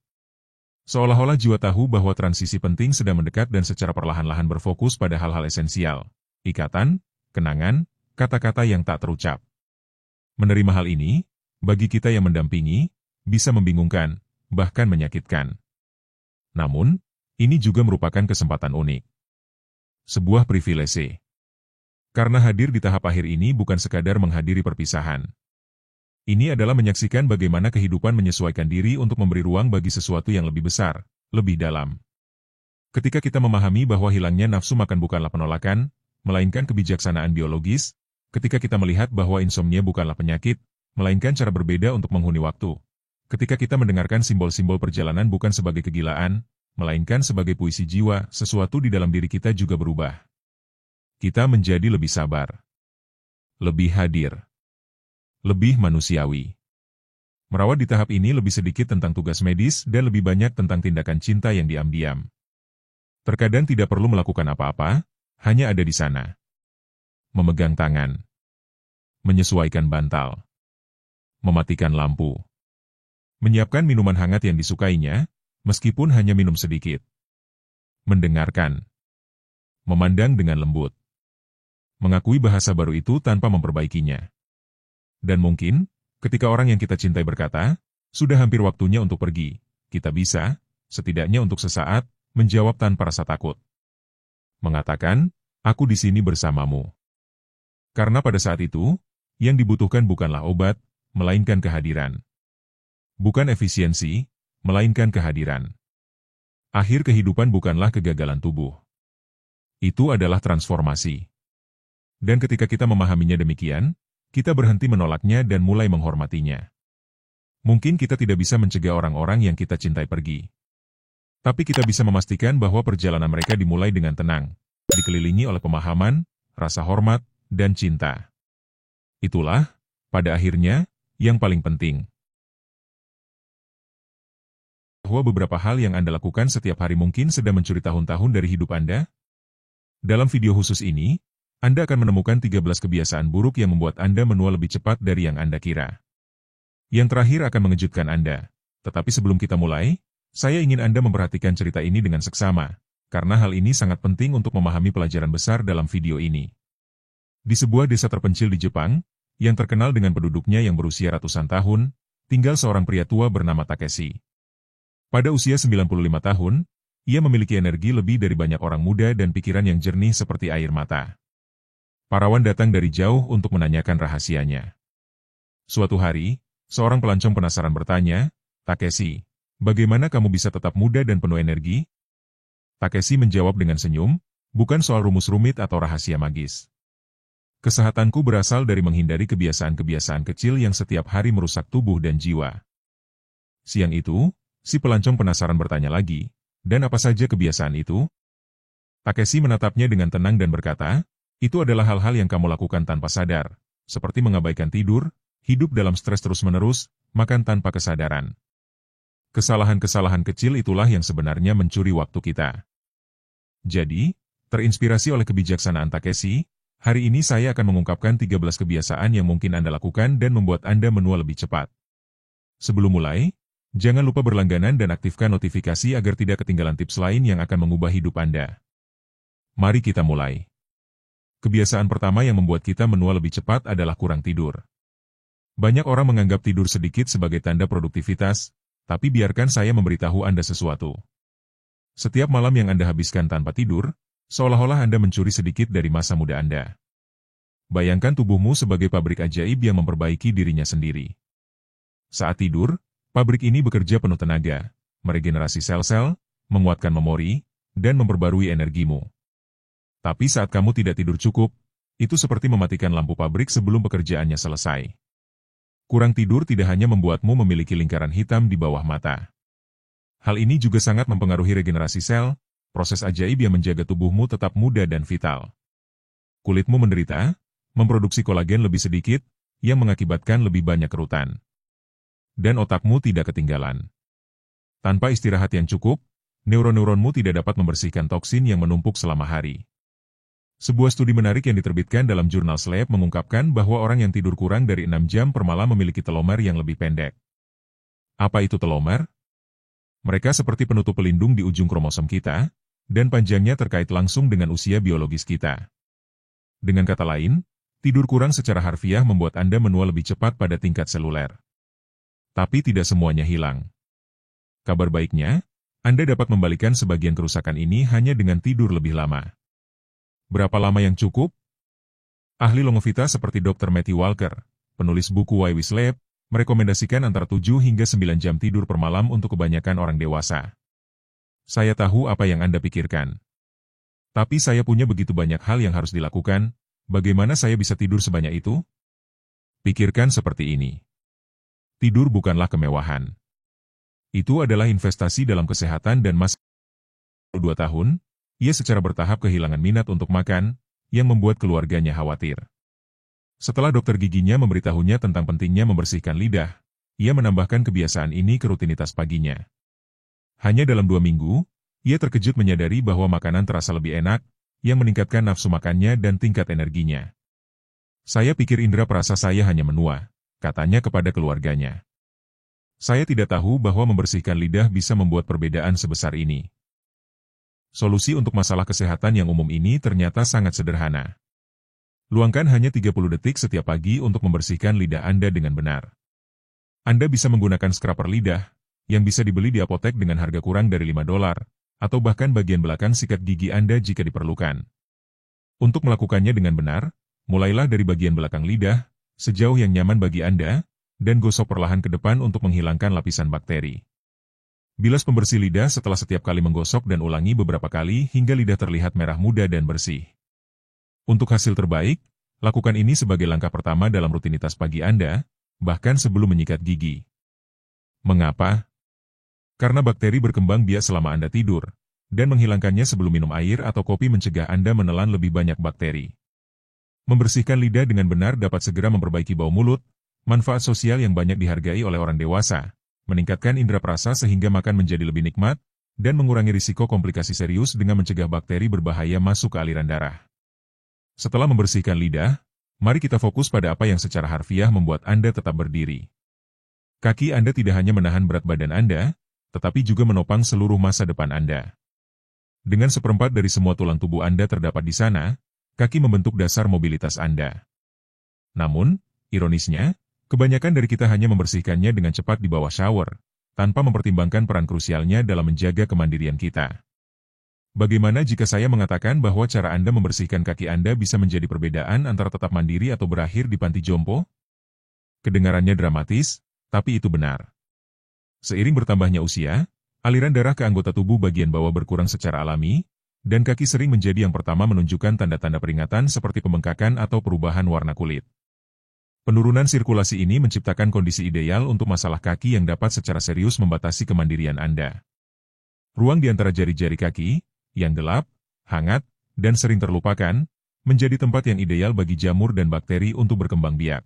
Seolah-olah jiwa tahu bahwa transisi penting sedang mendekat dan secara perlahan-lahan berfokus pada hal-hal esensial. Ikatan, kenangan, kata-kata yang tak terucap. Menerima hal ini, bagi kita yang mendampingi, bisa membingungkan, bahkan menyakitkan. Namun, ini juga merupakan kesempatan unik. Sebuah privilege. Karena hadir di tahap akhir ini bukan sekadar menghadiri perpisahan. Ini adalah menyaksikan bagaimana kehidupan menyesuaikan diri untuk memberi ruang bagi sesuatu yang lebih besar, lebih dalam. Ketika kita memahami bahwa hilangnya nafsu makan bukanlah penolakan, melainkan kebijaksanaan biologis, ketika kita melihat bahwa insomnia bukanlah penyakit, melainkan cara berbeda untuk menghuni waktu, ketika kita mendengarkan simbol-simbol perjalanan bukan sebagai kegilaan, melainkan sebagai puisi jiwa, sesuatu di dalam diri kita juga berubah. Kita menjadi lebih sabar, lebih hadir, lebih manusiawi. Merawat di tahap ini lebih sedikit tentang tugas medis dan lebih banyak tentang tindakan cinta yang diam-diam. Terkadang tidak perlu melakukan apa-apa, hanya ada di sana. Memegang tangan, menyesuaikan bantal, mematikan lampu, menyiapkan minuman hangat yang disukainya, meskipun hanya minum sedikit, mendengarkan, memandang dengan lembut, mengakui bahasa baru itu tanpa memperbaikinya. Dan mungkin, ketika orang yang kita cintai berkata, sudah hampir waktunya untuk pergi, kita bisa, setidaknya untuk sesaat, menjawab tanpa rasa takut. Mengatakan, aku di sini bersamamu. Karena pada saat itu, yang dibutuhkan bukanlah obat, melainkan kehadiran. Bukan efisiensi, melainkan kehadiran. Akhir kehidupan bukanlah kegagalan tubuh. Itu adalah transformasi. Dan ketika kita memahaminya demikian, kita berhenti menolaknya dan mulai menghormatinya. Mungkin kita tidak bisa mencegah orang-orang yang kita cintai pergi. Tapi kita bisa memastikan bahwa perjalanan mereka dimulai dengan tenang, dikelilingi oleh pemahaman, rasa hormat, dan cinta. Itulah, pada akhirnya, yang paling penting. Bahwa beberapa hal yang Anda lakukan setiap hari mungkin sedang mencuri tahun-tahun dari hidup Anda. Dalam video khusus ini, Anda akan menemukan 13 kebiasaan buruk yang membuat Anda menua lebih cepat dari yang Anda kira. Yang terakhir akan mengejutkan Anda. Tetapi sebelum kita mulai, saya ingin Anda memperhatikan cerita ini dengan seksama, karena hal ini sangat penting untuk memahami pelajaran besar dalam video ini. Di sebuah desa terpencil di Jepang, yang terkenal dengan penduduknya yang berusia ratusan tahun, tinggal seorang pria tua bernama Takeshi. Pada usia 95 tahun, ia memiliki energi lebih dari banyak orang muda dan pikiran yang jernih seperti air mata. Parawan datang dari jauh untuk menanyakan rahasianya. Suatu hari, seorang pelancong penasaran bertanya, "Takeshi, bagaimana kamu bisa tetap muda dan penuh energi?" Takeshi menjawab dengan senyum, "Bukan soal rumus rumit atau rahasia magis. Kesehatanku berasal dari menghindari kebiasaan-kebiasaan kecil yang setiap hari merusak tubuh dan jiwa." Siang itu, si pelancong penasaran bertanya lagi, "Dan apa saja kebiasaan itu?" Takeshi menatapnya dengan tenang dan berkata, "Itu adalah hal-hal yang kamu lakukan tanpa sadar, seperti mengabaikan tidur, hidup dalam stres terus-menerus, makan tanpa kesadaran. Kesalahan-kesalahan kecil itulah yang sebenarnya mencuri waktu kita." Jadi, terinspirasi oleh kebijaksanaan Takeshi, hari ini saya akan mengungkapkan 13 kebiasaan yang mungkin Anda lakukan dan membuat Anda menua lebih cepat. Sebelum mulai, jangan lupa berlangganan dan aktifkan notifikasi agar tidak ketinggalan tips lain yang akan mengubah hidup Anda. Mari kita mulai. Kebiasaan pertama yang membuat kita menua lebih cepat adalah kurang tidur. Banyak orang menganggap tidur sedikit sebagai tanda produktivitas, tapi biarkan saya memberitahu Anda sesuatu. Setiap malam yang Anda habiskan tanpa tidur, seolah-olah Anda mencuri sedikit dari masa muda Anda. Bayangkan tubuhmu sebagai pabrik ajaib yang memperbaiki dirinya sendiri. Saat tidur, pabrik ini bekerja penuh tenaga, meregenerasi sel-sel, menguatkan memori, dan memperbarui energimu. Tapi saat kamu tidak tidur cukup, itu seperti mematikan lampu pabrik sebelum pekerjaannya selesai. Kurang tidur tidak hanya membuatmu memiliki lingkaran hitam di bawah mata. Hal ini juga sangat mempengaruhi regenerasi sel, proses ajaib yang menjaga tubuhmu tetap muda dan vital. Kulitmu menderita, memproduksi kolagen lebih sedikit, yang mengakibatkan lebih banyak kerutan. Dan otakmu tidak ketinggalan. Tanpa istirahat yang cukup, neuron-neuronmu tidak dapat membersihkan toksin yang menumpuk selama hari. Sebuah studi menarik yang diterbitkan dalam jurnal Sleep mengungkapkan bahwa orang yang tidur kurang dari 6 jam per malam memiliki telomer yang lebih pendek. Apa itu telomer? Mereka seperti penutup pelindung di ujung kromosom kita, dan panjangnya terkait langsung dengan usia biologis kita. Dengan kata lain, tidur kurang secara harfiah membuat Anda menua lebih cepat pada tingkat seluler. Tapi tidak semuanya hilang. Kabar baiknya, Anda dapat membalikan sebagian kerusakan ini hanya dengan tidur lebih lama. Berapa lama yang cukup? Ahli longevita seperti Dr. Matthew Walker, penulis buku Why We Sleep, merekomendasikan antara 7 hingga 9 jam tidur per malam untuk kebanyakan orang dewasa. Saya tahu apa yang Anda pikirkan. Tapi saya punya begitu banyak hal yang harus dilakukan, bagaimana saya bisa tidur sebanyak itu? Pikirkan seperti ini. Tidur bukanlah kemewahan. Itu adalah investasi dalam kesehatan dan masa 2 tahun, ia secara bertahap kehilangan minat untuk makan, yang membuat keluarganya khawatir. Setelah dokter giginya memberitahunya tentang pentingnya membersihkan lidah, ia menambahkan kebiasaan ini ke rutinitas paginya. Hanya dalam 2 minggu, ia terkejut menyadari bahwa makanan terasa lebih enak, yang meningkatkan nafsu makannya dan tingkat energinya. Saya pikir indera perasa saya hanya menua, katanya kepada keluarganya. Saya tidak tahu bahwa membersihkan lidah bisa membuat perbedaan sebesar ini. Solusi untuk masalah kesehatan yang umum ini ternyata sangat sederhana. Luangkan hanya 30 detik setiap pagi untuk membersihkan lidah Anda dengan benar. Anda bisa menggunakan scraper lidah, yang bisa dibeli di apotek dengan harga kurang dari $5, atau bahkan bagian belakang sikat gigi Anda jika diperlukan. Untuk melakukannya dengan benar, mulailah dari bagian belakang lidah, sejauh yang nyaman bagi Anda, dan gosok perlahan ke depan untuk menghilangkan lapisan bakteri. Bilas pembersih lidah setelah setiap kali menggosok dan ulangi beberapa kali hingga lidah terlihat merah muda dan bersih. Untuk hasil terbaik, lakukan ini sebagai langkah pertama dalam rutinitas pagi Anda, bahkan sebelum menyikat gigi. Mengapa? Karena bakteri berkembang biak selama Anda tidur, dan menghilangkannya sebelum minum air atau kopi mencegah Anda menelan lebih banyak bakteri. Membersihkan lidah dengan benar dapat segera memperbaiki bau mulut, manfaat sosial yang banyak dihargai oleh orang dewasa, meningkatkan indera perasa sehingga makan menjadi lebih nikmat, dan mengurangi risiko komplikasi serius dengan mencegah bakteri berbahaya masuk ke aliran darah. Setelah membersihkan lidah, mari kita fokus pada apa yang secara harfiah membuat Anda tetap berdiri. Kaki Anda tidak hanya menahan berat badan Anda, tetapi juga menopang seluruh masa depan Anda. Dengan seperempat dari semua tulang tubuh Anda terdapat di sana, kaki membentuk dasar mobilitas Anda. Namun, ironisnya, kebanyakan dari kita hanya membersihkannya dengan cepat di bawah shower, tanpa mempertimbangkan peran krusialnya dalam menjaga kemandirian kita. Bagaimana jika saya mengatakan bahwa cara Anda membersihkan kaki Anda bisa menjadi perbedaan antara tetap mandiri atau berakhir di panti jompo? Kedengarannya dramatis, tapi itu benar. Seiring bertambahnya usia, aliran darah ke anggota tubuh bagian bawah berkurang secara alami, dan kaki sering menjadi yang pertama menunjukkan tanda-tanda peringatan seperti pembengkakan atau perubahan warna kulit. Penurunan sirkulasi ini menciptakan kondisi ideal untuk masalah kaki yang dapat secara serius membatasi kemandirian Anda. Ruang di antara jari-jari kaki, yang gelap, hangat, dan sering terlupakan, menjadi tempat yang ideal bagi jamur dan bakteri untuk berkembang biak.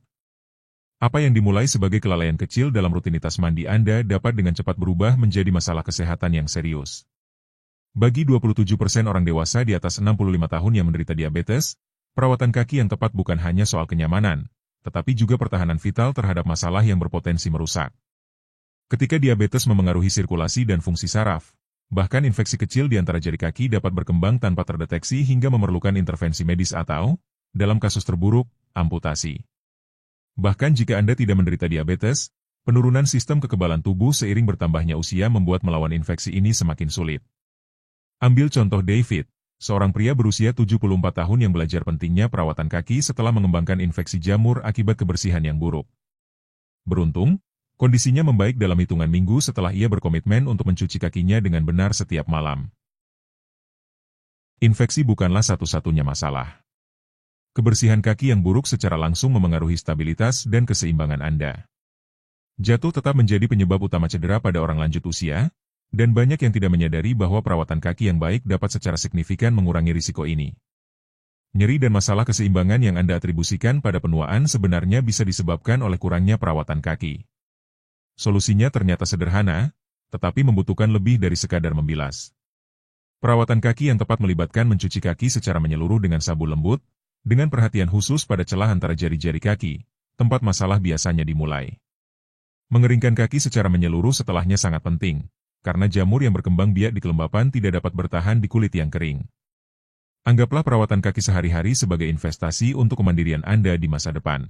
Apa yang dimulai sebagai kelalaian kecil dalam rutinitas mandi Anda dapat dengan cepat berubah menjadi masalah kesehatan yang serius. Bagi 27% orang dewasa di atas 65 tahun yang menderita diabetes, perawatan kaki yang tepat bukan hanya soal kenyamanan, tetapi juga pertahanan vital terhadap masalah yang berpotensi merusak. Ketika diabetes memengaruhi sirkulasi dan fungsi saraf, bahkan infeksi kecil di antara jari kaki dapat berkembang tanpa terdeteksi hingga memerlukan intervensi medis atau, dalam kasus terburuk, amputasi. Bahkan jika Anda tidak menderita diabetes, penurunan sistem kekebalan tubuh seiring bertambahnya usia membuat melawan infeksi ini semakin sulit. Ambil contoh David, seorang pria berusia 74 tahun yang belajar pentingnya perawatan kaki setelah mengembangkan infeksi jamur akibat kebersihan yang buruk. Beruntung, kondisinya membaik dalam hitungan minggu setelah ia berkomitmen untuk mencuci kakinya dengan benar setiap malam. Infeksi bukanlah satu-satunya masalah. Kebersihan kaki yang buruk secara langsung memengaruhi stabilitas dan keseimbangan Anda. Jatuh tetap menjadi penyebab utama cedera pada orang lanjut usia, dan banyak yang tidak menyadari bahwa perawatan kaki yang baik dapat secara signifikan mengurangi risiko ini. Nyeri dan masalah keseimbangan yang Anda atribusikan pada penuaan sebenarnya bisa disebabkan oleh kurangnya perawatan kaki. Solusinya ternyata sederhana, tetapi membutuhkan lebih dari sekadar membilas. Perawatan kaki yang tepat melibatkan mencuci kaki secara menyeluruh dengan sabun lembut, dengan perhatian khusus pada celah antara jari-jari kaki, tempat masalah biasanya dimulai. Mengeringkan kaki secara menyeluruh setelahnya sangat penting, karena jamur yang berkembang biak di kelembapan tidak dapat bertahan di kulit yang kering. Anggaplah perawatan kaki sehari-hari sebagai investasi untuk kemandirian Anda di masa depan.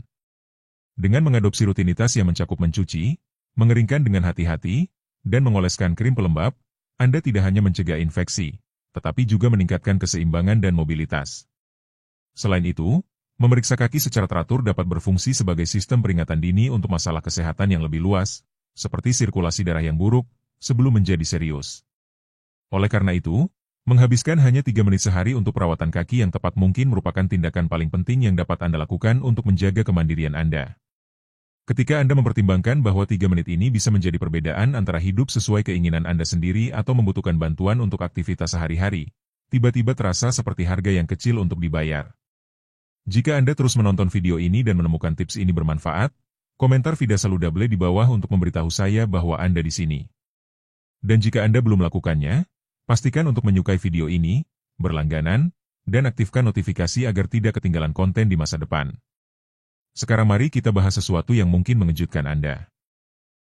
Dengan mengadopsi rutinitas yang mencakup mencuci, mengeringkan dengan hati-hati, dan mengoleskan krim pelembab, Anda tidak hanya mencegah infeksi, tetapi juga meningkatkan keseimbangan dan mobilitas. Selain itu, memeriksa kaki secara teratur dapat berfungsi sebagai sistem peringatan dini untuk masalah kesehatan yang lebih luas, seperti sirkulasi darah yang buruk, sebelum menjadi serius. Oleh karena itu, menghabiskan hanya 3 menit sehari untuk perawatan kaki yang tepat mungkin merupakan tindakan paling penting yang dapat Anda lakukan untuk menjaga kemandirian Anda. Ketika Anda mempertimbangkan bahwa 3 menit ini bisa menjadi perbedaan antara hidup sesuai keinginan Anda sendiri atau membutuhkan bantuan untuk aktivitas sehari-hari, tiba-tiba terasa seperti harga yang kecil untuk dibayar. Jika Anda terus menonton video ini dan menemukan tips ini bermanfaat, komentar Vida Saludable di bawah untuk memberitahu saya bahwa Anda di sini. Dan jika Anda belum melakukannya, pastikan untuk menyukai video ini, berlangganan, dan aktifkan notifikasi agar tidak ketinggalan konten di masa depan. Sekarang mari kita bahas sesuatu yang mungkin mengejutkan Anda.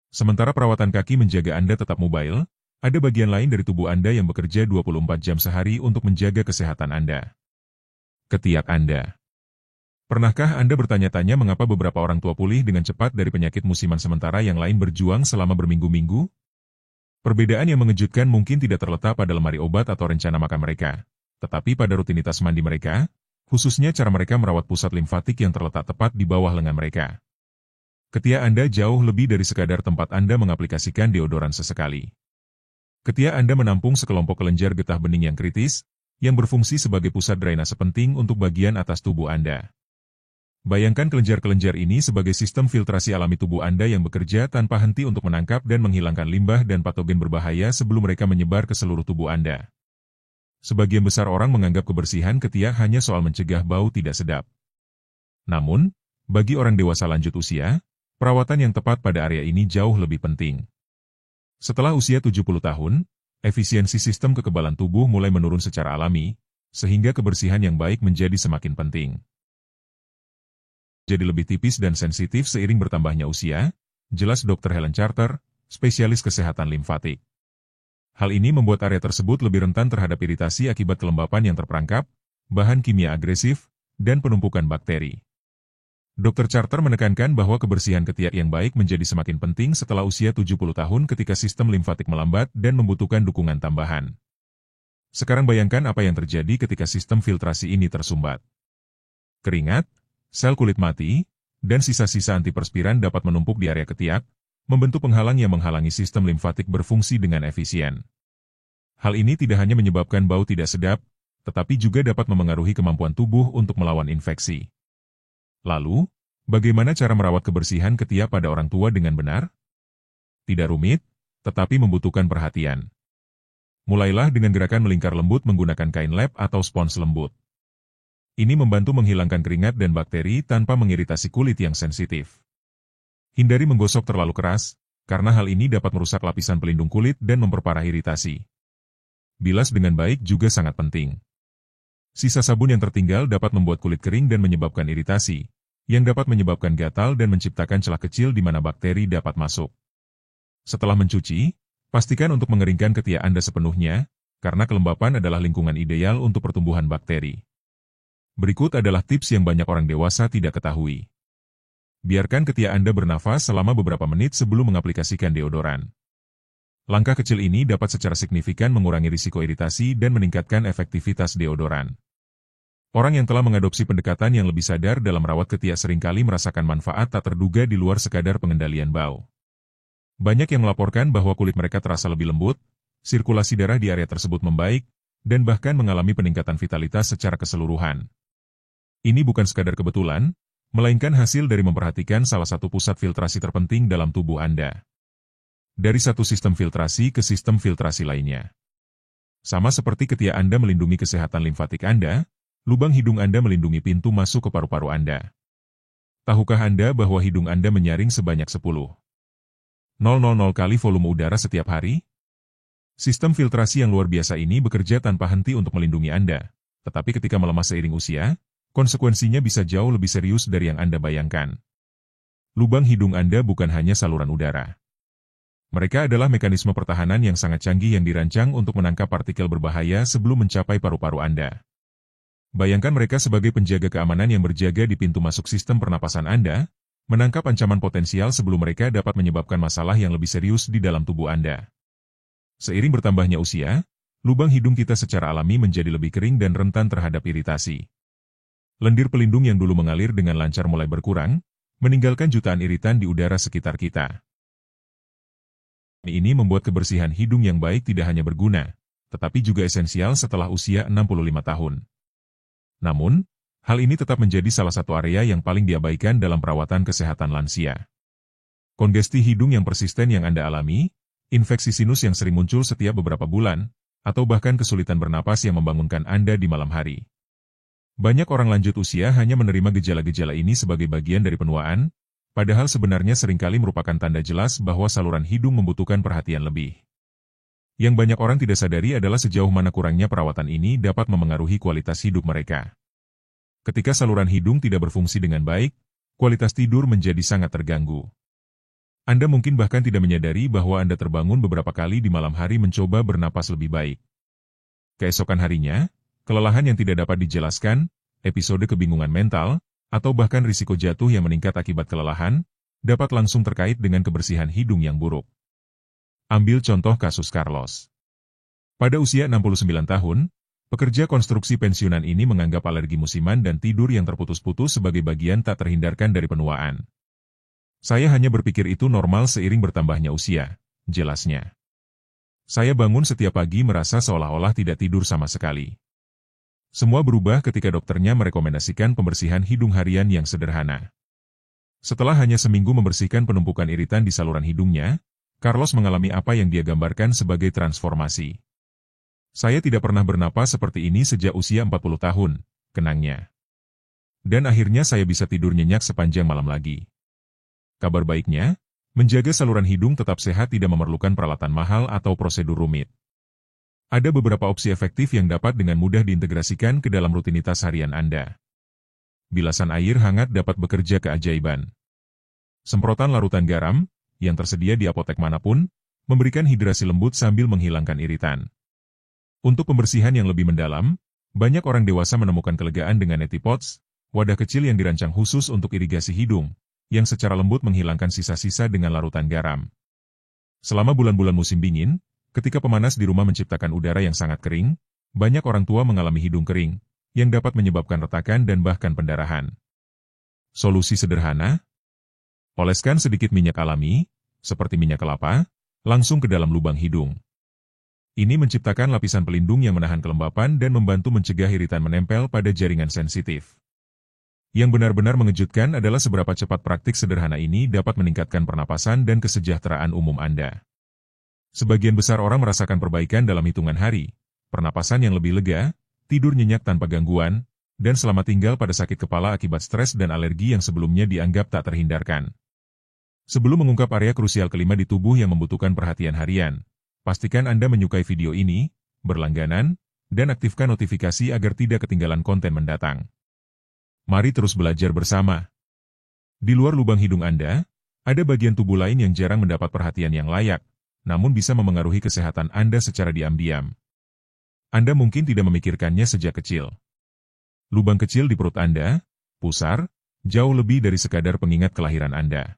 Sementara perawatan kaki menjaga Anda tetap mobile, ada bagian lain dari tubuh Anda yang bekerja 24 jam sehari untuk menjaga kesehatan Anda. Ketiak Anda. Pernahkah Anda bertanya-tanya mengapa beberapa orang tua pulih dengan cepat dari penyakit musiman sementara yang lain berjuang selama berminggu-minggu? Perbedaan yang mengejutkan mungkin tidak terletak pada lemari obat atau rencana makan mereka, tetapi pada rutinitas mandi mereka, khususnya cara mereka merawat pusat limfatik yang terletak tepat di bawah lengan mereka. Ketiak Anda jauh lebih dari sekadar tempat Anda mengaplikasikan deodoran sesekali. Ketiak Anda menampung sekelompok kelenjar getah bening yang kritis, yang berfungsi sebagai pusat drainase penting untuk bagian atas tubuh Anda. Bayangkan kelenjar-kelenjar ini sebagai sistem filtrasi alami tubuh Anda yang bekerja tanpa henti untuk menangkap dan menghilangkan limbah dan patogen berbahaya sebelum mereka menyebar ke seluruh tubuh Anda. Sebagian besar orang menganggap kebersihan ketiak hanya soal mencegah bau tidak sedap. Namun, bagi orang dewasa lanjut usia, perawatan yang tepat pada area ini jauh lebih penting. Setelah usia 70 tahun, efisiensi sistem kekebalan tubuh mulai menurun secara alami, sehingga kebersihan yang baik menjadi semakin penting. Jadi lebih tipis dan sensitif seiring bertambahnya usia, jelas Dr. Helen Charter, spesialis kesehatan limfatik. Hal ini membuat area tersebut lebih rentan terhadap iritasi akibat kelembapan yang terperangkap, bahan kimia agresif, dan penumpukan bakteri. Dr. Charter menekankan bahwa kebersihan ketiak yang baik menjadi semakin penting setelah usia 70 tahun ketika sistem limfatik melambat dan membutuhkan dukungan tambahan. Sekarang bayangkan apa yang terjadi ketika sistem filtrasi ini tersumbat. Keringat, sel kulit mati, dan sisa-sisa antiperspiran dapat menumpuk di area ketiak, membentuk penghalang yang menghalangi sistem limfatik berfungsi dengan efisien. Hal ini tidak hanya menyebabkan bau tidak sedap, tetapi juga dapat memengaruhi kemampuan tubuh untuk melawan infeksi. Lalu, bagaimana cara merawat kebersihan ketiak pada orang tua dengan benar? Tidak rumit, tetapi membutuhkan perhatian. Mulailah dengan gerakan melingkar lembut menggunakan kain lap atau spons lembut. Ini membantu menghilangkan keringat dan bakteri tanpa mengiritasi kulit yang sensitif. Hindari menggosok terlalu keras, karena hal ini dapat merusak lapisan pelindung kulit dan memperparah iritasi. Bilas dengan baik juga sangat penting. Sisa sabun yang tertinggal dapat membuat kulit kering dan menyebabkan iritasi, yang dapat menyebabkan gatal dan menciptakan celah kecil di mana bakteri dapat masuk. Setelah mencuci, pastikan untuk mengeringkan ketiak Anda sepenuhnya, karena kelembapan adalah lingkungan ideal untuk pertumbuhan bakteri. Berikut adalah tips yang banyak orang dewasa tidak ketahui. Biarkan ketiak Anda bernafas selama beberapa menit sebelum mengaplikasikan deodoran. Langkah kecil ini dapat secara signifikan mengurangi risiko iritasi dan meningkatkan efektivitas deodoran. Orang yang telah mengadopsi pendekatan yang lebih sadar dalam merawat ketiak seringkali merasakan manfaat tak terduga di luar sekadar pengendalian bau. Banyak yang melaporkan bahwa kulit mereka terasa lebih lembut, sirkulasi darah di area tersebut membaik, dan bahkan mengalami peningkatan vitalitas secara keseluruhan. Ini bukan sekadar kebetulan, melainkan hasil dari memperhatikan salah satu pusat filtrasi terpenting dalam tubuh Anda. Dari satu sistem filtrasi ke sistem filtrasi lainnya. Sama seperti ketiak Anda melindungi kesehatan limfatik Anda, lubang hidung Anda melindungi pintu masuk ke paru-paru Anda. Tahukah Anda bahwa hidung Anda menyaring sebanyak 10,000 kali volume udara setiap hari? Sistem filtrasi yang luar biasa ini bekerja tanpa henti untuk melindungi Anda, tetapi ketika melemah seiring usia, konsekuensinya bisa jauh lebih serius dari yang Anda bayangkan. Lubang hidung Anda bukan hanya saluran udara. Mereka adalah mekanisme pertahanan yang sangat canggih yang dirancang untuk menangkap partikel berbahaya sebelum mencapai paru-paru Anda. Bayangkan mereka sebagai penjaga keamanan yang berjaga di pintu masuk sistem pernapasan Anda, menangkap ancaman potensial sebelum mereka dapat menyebabkan masalah yang lebih serius di dalam tubuh Anda. Seiring bertambahnya usia, lubang hidung kita secara alami menjadi lebih kering dan rentan terhadap iritasi. Lendir pelindung yang dulu mengalir dengan lancar mulai berkurang, meninggalkan jutaan iritan di udara sekitar kita. Ini membuat kebersihan hidung yang baik tidak hanya berguna, tetapi juga esensial setelah usia 65 tahun. Namun, hal ini tetap menjadi salah satu area yang paling diabaikan dalam perawatan kesehatan lansia. Kongesti hidung yang persisten yang Anda alami, infeksi sinus yang sering muncul setiap beberapa bulan, atau bahkan kesulitan bernapas yang membangunkan Anda di malam hari. Banyak orang lanjut usia hanya menerima gejala-gejala ini sebagai bagian dari penuaan, padahal sebenarnya seringkali merupakan tanda jelas bahwa saluran hidung membutuhkan perhatian lebih. Yang banyak orang tidak sadari adalah sejauh mana kurangnya perawatan ini dapat memengaruhi kualitas hidup mereka. Ketika saluran hidung tidak berfungsi dengan baik, kualitas tidur menjadi sangat terganggu. Anda mungkin bahkan tidak menyadari bahwa Anda terbangun beberapa kali di malam hari mencoba bernapas lebih baik. Keesokan harinya, kelelahan yang tidak dapat dijelaskan, episode kebingungan mental, atau bahkan risiko jatuh yang meningkat akibat kelelahan, dapat langsung terkait dengan kebersihan hidung yang buruk. Ambil contoh kasus Carlos. Pada usia 69 tahun, pekerja konstruksi pensiunan ini menganggap alergi musiman dan tidur yang terputus-putus sebagai bagian tak terhindarkan dari penuaan. Saya hanya berpikir itu normal seiring bertambahnya usia, jelasnya. Saya bangun setiap pagi merasa seolah-olah tidak tidur sama sekali. Semua berubah ketika dokternya merekomendasikan pembersihan hidung harian yang sederhana. Setelah hanya seminggu membersihkan penumpukan iritan di saluran hidungnya, Carlos mengalami apa yang dia gambarkan sebagai transformasi. Saya tidak pernah bernapas seperti ini sejak usia 40 tahun, kenangnya. Dan akhirnya saya bisa tidur nyenyak sepanjang malam lagi. Kabar baiknya, menjaga saluran hidung tetap sehat tidak memerlukan peralatan mahal atau prosedur rumit. Ada beberapa opsi efektif yang dapat dengan mudah diintegrasikan ke dalam rutinitas harian Anda. Bilasan air hangat dapat bekerja keajaiban. Semprotan larutan garam, yang tersedia di apotek manapun, memberikan hidrasi lembut sambil menghilangkan iritan. Untuk pembersihan yang lebih mendalam, banyak orang dewasa menemukan kelegaan dengan neti pots, wadah kecil yang dirancang khusus untuk irigasi hidung, yang secara lembut menghilangkan sisa-sisa dengan larutan garam. Selama bulan-bulan musim dingin, ketika pemanas di rumah menciptakan udara yang sangat kering, banyak orang tua mengalami hidung kering, yang dapat menyebabkan retakan dan bahkan pendarahan. Solusi sederhana? Oleskan sedikit minyak alami, seperti minyak kelapa, langsung ke dalam lubang hidung. Ini menciptakan lapisan pelindung yang menahan kelembapan dan membantu mencegah iritan menempel pada jaringan sensitif. Yang benar-benar mengejutkan adalah seberapa cepat praktik sederhana ini dapat meningkatkan pernapasan dan kesejahteraan umum Anda. Sebagian besar orang merasakan perbaikan dalam hitungan hari, pernapasan yang lebih lega, tidur nyenyak tanpa gangguan, dan selamat tinggal pada sakit kepala akibat stres dan alergi yang sebelumnya dianggap tak terhindarkan. Sebelum mengungkap area krusial kelima di tubuh yang membutuhkan perhatian harian, pastikan Anda menyukai video ini, berlangganan, dan aktifkan notifikasi agar tidak ketinggalan konten mendatang. Mari terus belajar bersama. Di luar lubang hidung Anda, ada bagian tubuh lain yang jarang mendapat perhatian yang layak, namun bisa memengaruhi kesehatan Anda secara diam-diam. Anda mungkin tidak memikirkannya sejak kecil. Lubang kecil di perut Anda, pusar, jauh lebih dari sekadar pengingat kelahiran Anda.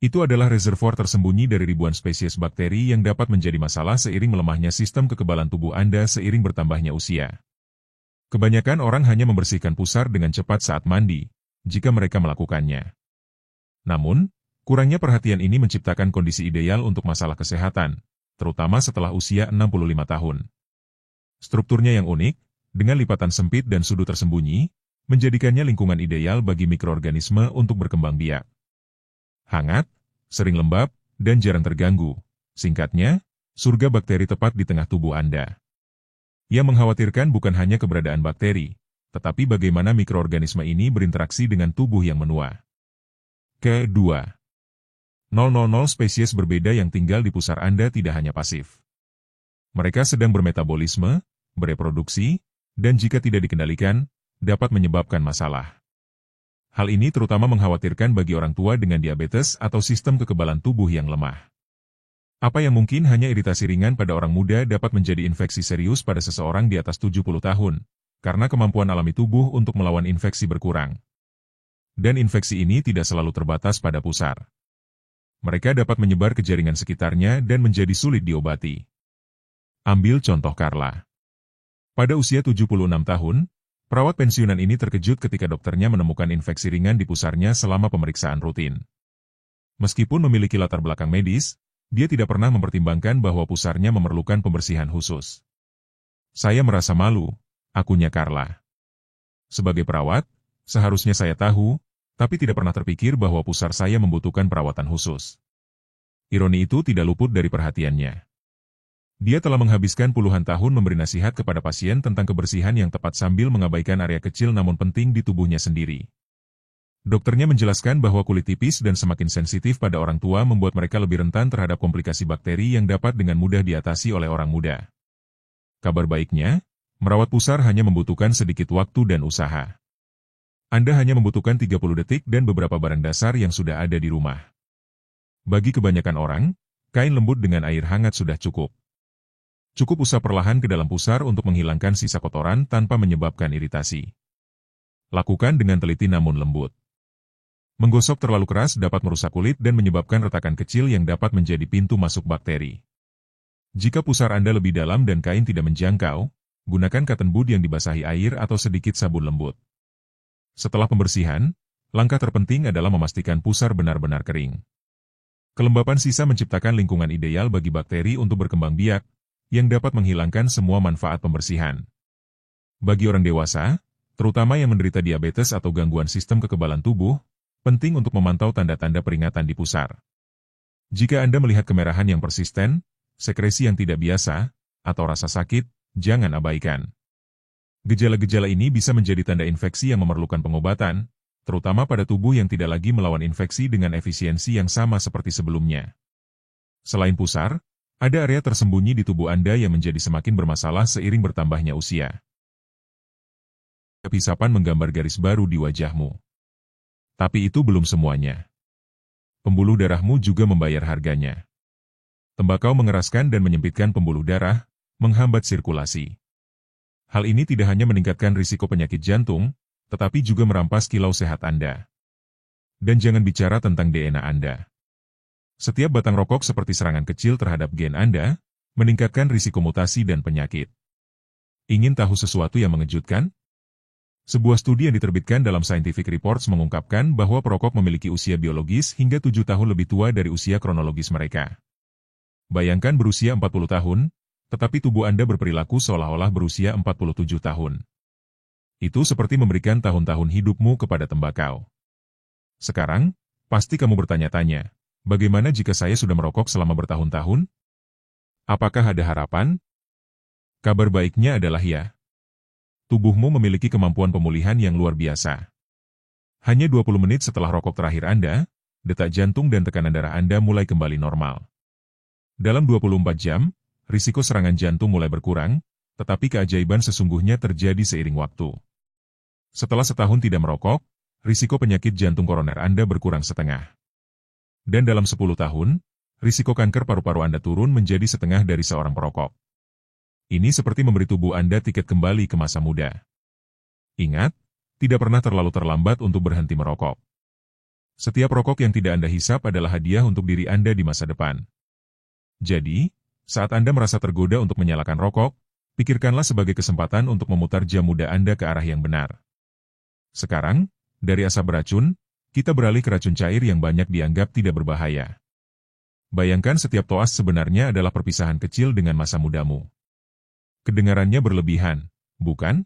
Itu adalah reservoir tersembunyi dari ribuan spesies bakteri yang dapat menjadi masalah seiring melemahnya sistem kekebalan tubuh Anda seiring bertambahnya usia. Kebanyakan orang hanya membersihkan pusar dengan cepat saat mandi, jika mereka melakukannya. Namun, kurangnya perhatian ini menciptakan kondisi ideal untuk masalah kesehatan, terutama setelah usia 65 tahun. Strukturnya yang unik, dengan lipatan sempit dan sudut tersembunyi, menjadikannya lingkungan ideal bagi mikroorganisme untuk berkembang biak. Hangat, sering lembab, dan jarang terganggu. Singkatnya, surga bakteri tepat di tengah tubuh Anda. Yang mengkhawatirkan bukan hanya keberadaan bakteri, tetapi bagaimana mikroorganisme ini berinteraksi dengan tubuh yang menua. Kedua, 000 spesies berbeda yang tinggal di pusar Anda tidak hanya pasif. Mereka sedang bermetabolisme, bereproduksi, dan jika tidak dikendalikan, dapat menyebabkan masalah. Hal ini terutama mengkhawatirkan bagi orang tua dengan diabetes atau sistem kekebalan tubuh yang lemah. Apa yang mungkin hanya iritasi ringan pada orang muda dapat menjadi infeksi serius pada seseorang di atas 70 tahun, karena kemampuan alami tubuh untuk melawan infeksi berkurang. Dan infeksi ini tidak selalu terbatas pada pusar. Mereka dapat menyebar ke jaringan sekitarnya dan menjadi sulit diobati. Ambil contoh Carla. Pada usia 76 tahun, perawat pensiunan ini terkejut ketika dokternya menemukan infeksi ringan di pusarnya selama pemeriksaan rutin. Meskipun memiliki latar belakang medis, dia tidak pernah mempertimbangkan bahwa pusarnya memerlukan pembersihan khusus. Saya merasa malu, akunya Carla. Sebagai perawat, seharusnya saya tahu, tapi tidak pernah terpikir bahwa pusar saya membutuhkan perawatan khusus. Ironi itu tidak luput dari perhatiannya. Dia telah menghabiskan puluhan tahun memberi nasihat kepada pasien tentang kebersihan yang tepat sambil mengabaikan area kecil namun penting di tubuhnya sendiri. Dokternya menjelaskan bahwa kulit tipis dan semakin sensitif pada orang tua membuat mereka lebih rentan terhadap komplikasi bakteri yang dapat dengan mudah diatasi oleh orang muda. Kabar baiknya, merawat pusar hanya membutuhkan sedikit waktu dan usaha. Anda hanya membutuhkan 30 detik dan beberapa barang dasar yang sudah ada di rumah. Bagi kebanyakan orang, kain lembut dengan air hangat sudah cukup. Cukup usap perlahan ke dalam pusar untuk menghilangkan sisa kotoran tanpa menyebabkan iritasi. Lakukan dengan teliti namun lembut. Menggosok terlalu keras dapat merusak kulit dan menyebabkan retakan kecil yang dapat menjadi pintu masuk bakteri. Jika pusar Anda lebih dalam dan kain tidak menjangkau, gunakan cotton bud yang dibasahi air atau sedikit sabun lembut. Setelah pembersihan, langkah terpenting adalah memastikan pusar benar-benar kering. Kelembapan sisa menciptakan lingkungan ideal bagi bakteri untuk berkembang biak, yang dapat menghilangkan semua manfaat pembersihan. Bagi orang dewasa, terutama yang menderita diabetes atau gangguan sistem kekebalan tubuh, penting untuk memantau tanda-tanda peringatan di pusar. Jika Anda melihat kemerahan yang persisten, sekresi yang tidak biasa, atau rasa sakit, jangan abaikan. Gejala-gejala ini bisa menjadi tanda infeksi yang memerlukan pengobatan, terutama pada tubuh yang tidak lagi melawan infeksi dengan efisiensi yang sama seperti sebelumnya. Selain pusar, ada area tersembunyi di tubuh Anda yang menjadi semakin bermasalah seiring bertambahnya usia. Kepisapan menggambar garis baru di wajahmu. Tapi itu belum semuanya. Pembuluh darahmu juga membayar harganya. Tembakau mengeraskan dan menyempitkan pembuluh darah, menghambat sirkulasi. Hal ini tidak hanya meningkatkan risiko penyakit jantung, tetapi juga merampas kilau sehat Anda. Dan jangan bicara tentang DNA Anda. Setiap batang rokok seperti serangan kecil terhadap gen Anda, meningkatkan risiko mutasi dan penyakit. Ingin tahu sesuatu yang mengejutkan? Sebuah studi yang diterbitkan dalam Scientific Reports mengungkapkan bahwa perokok memiliki usia biologis hingga 7 tahun lebih tua dari usia kronologis mereka. Bayangkan berusia 40 tahun, tetapi tubuh Anda berperilaku seolah-olah berusia 47 tahun. Itu seperti memberikan tahun-tahun hidupmu kepada tembakau. Sekarang, pasti kamu bertanya-tanya, bagaimana jika saya sudah merokok selama bertahun-tahun? Apakah ada harapan? Kabar baiknya adalah ya. Tubuhmu memiliki kemampuan pemulihan yang luar biasa. Hanya 20 menit setelah rokok terakhir Anda, detak jantung dan tekanan darah Anda mulai kembali normal. Dalam 24 jam, risiko serangan jantung mulai berkurang, tetapi keajaiban sesungguhnya terjadi seiring waktu. Setelah setahun tidak merokok, risiko penyakit jantung koroner Anda berkurang setengah. Dan dalam 10 tahun, risiko kanker paru-paru Anda turun menjadi setengah dari seorang perokok. Ini seperti memberi tubuh Anda tiket kembali ke masa muda. Ingat, tidak pernah terlalu terlambat untuk berhenti merokok. Setiap rokok yang tidak Anda hisap adalah hadiah untuk diri Anda di masa depan. Jadi, saat Anda merasa tergoda untuk menyalakan rokok, pikirkanlah sebagai kesempatan untuk memutar jam muda Anda ke arah yang benar. Sekarang, dari asap beracun, kita beralih ke racun cair yang banyak dianggap tidak berbahaya. Bayangkan setiap toas sebenarnya adalah perpisahan kecil dengan masa mudamu. Kedengarannya berlebihan, bukan?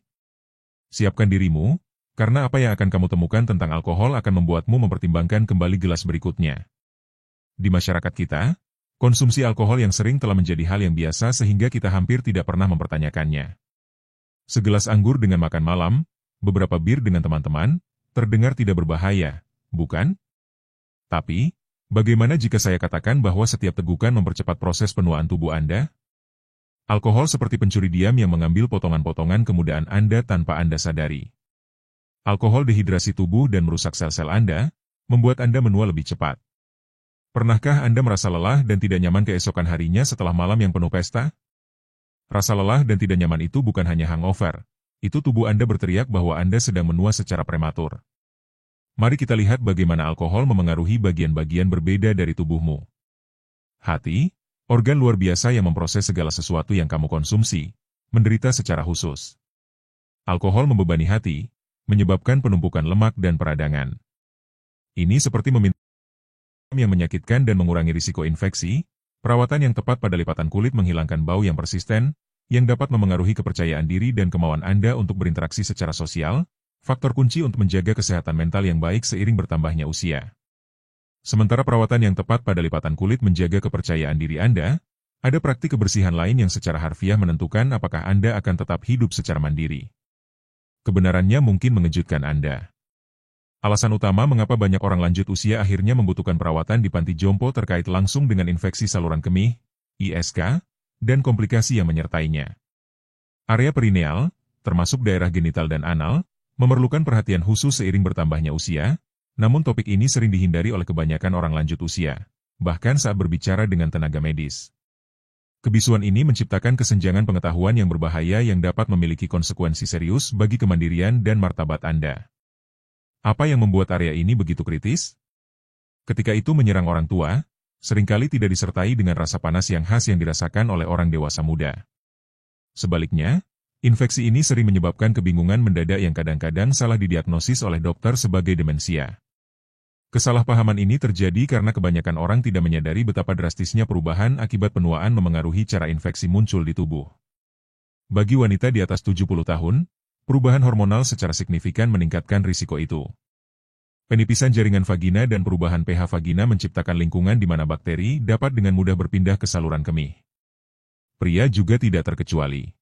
Siapkan dirimu, karena apa yang akan kamu temukan tentang alkohol akan membuatmu mempertimbangkan kembali gelas berikutnya. Di masyarakat kita, konsumsi alkohol yang sering telah menjadi hal yang biasa sehingga kita hampir tidak pernah mempertanyakannya. Segelas anggur dengan makan malam, beberapa bir dengan teman-teman, terdengar tidak berbahaya, bukan? Tapi, bagaimana jika saya katakan bahwa setiap tegukan mempercepat proses penuaan tubuh Anda? Alkohol seperti pencuri diam yang mengambil potongan-potongan kemudaan Anda tanpa Anda sadari. Alkohol dehidrasi tubuh dan merusak sel-sel Anda, membuat Anda menua lebih cepat. Pernahkah Anda merasa lelah dan tidak nyaman keesokan harinya setelah malam yang penuh pesta? Rasa lelah dan tidak nyaman itu bukan hanya hangover, itu tubuh Anda berteriak bahwa Anda sedang menua secara prematur. Mari kita lihat bagaimana alkohol memengaruhi bagian-bagian berbeda dari tubuhmu. Hati, organ luar biasa yang memproses segala sesuatu yang kamu konsumsi, menderita secara khusus. Alkohol membebani hati, menyebabkan penumpukan lemak dan peradangan. Ini seperti meminta yang menyakitkan dan mengurangi risiko infeksi, perawatan yang tepat pada lipatan kulit menghilangkan bau yang persisten, yang dapat memengaruhi kepercayaan diri dan kemauan Anda untuk berinteraksi secara sosial, faktor kunci untuk menjaga kesehatan mental yang baik seiring bertambahnya usia. Sementara perawatan yang tepat pada lipatan kulit menjaga kepercayaan diri Anda, ada praktik kebersihan lain yang secara harfiah menentukan apakah Anda akan tetap hidup secara mandiri. Kebenarannya mungkin mengejutkan Anda. Alasan utama mengapa banyak orang lanjut usia akhirnya membutuhkan perawatan di panti jompo terkait langsung dengan infeksi saluran kemih, ISK, dan komplikasi yang menyertainya. Area perineal, termasuk daerah genital dan anal, memerlukan perhatian khusus seiring bertambahnya usia, namun topik ini sering dihindari oleh kebanyakan orang lanjut usia, bahkan saat berbicara dengan tenaga medis. Kebisuan ini menciptakan kesenjangan pengetahuan yang berbahaya yang dapat memiliki konsekuensi serius bagi kemandirian dan martabat Anda. Apa yang membuat area ini begitu kritis? Ketika itu menyerang orang tua, seringkali tidak disertai dengan rasa panas yang khas yang dirasakan oleh orang dewasa muda. Sebaliknya, infeksi ini sering menyebabkan kebingungan mendadak yang kadang-kadang salah didiagnosis oleh dokter sebagai demensia. Kesalahpahaman ini terjadi karena kebanyakan orang tidak menyadari betapa drastisnya perubahan akibat penuaan memengaruhi cara infeksi muncul di tubuh. Bagi wanita di atas 70 tahun, perubahan hormonal secara signifikan meningkatkan risiko itu. Penipisan jaringan vagina dan perubahan pH vagina menciptakan lingkungan di mana bakteri dapat dengan mudah berpindah ke saluran kemih. Pria juga tidak terkecuali.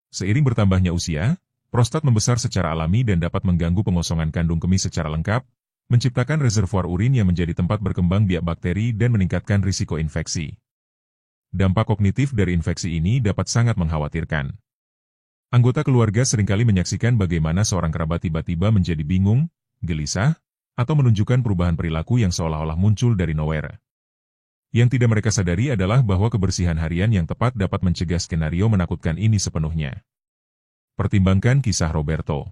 Seiring bertambahnya usia, Prostat membesar secara alami dan dapat mengganggu pengosongan kandung kemih secara lengkap, menciptakan reservoir urin yang menjadi tempat berkembang biak bakteri dan meningkatkan risiko infeksi. Dampak kognitif dari infeksi ini dapat sangat mengkhawatirkan. Anggota keluarga seringkali menyaksikan bagaimana seorang kerabat tiba-tiba menjadi bingung, gelisah, atau menunjukkan perubahan perilaku yang seolah-olah muncul dari nowhere. Yang tidak mereka sadari adalah bahwa kebersihan harian yang tepat dapat mencegah skenario menakutkan ini sepenuhnya. Pertimbangkan kisah Roberto.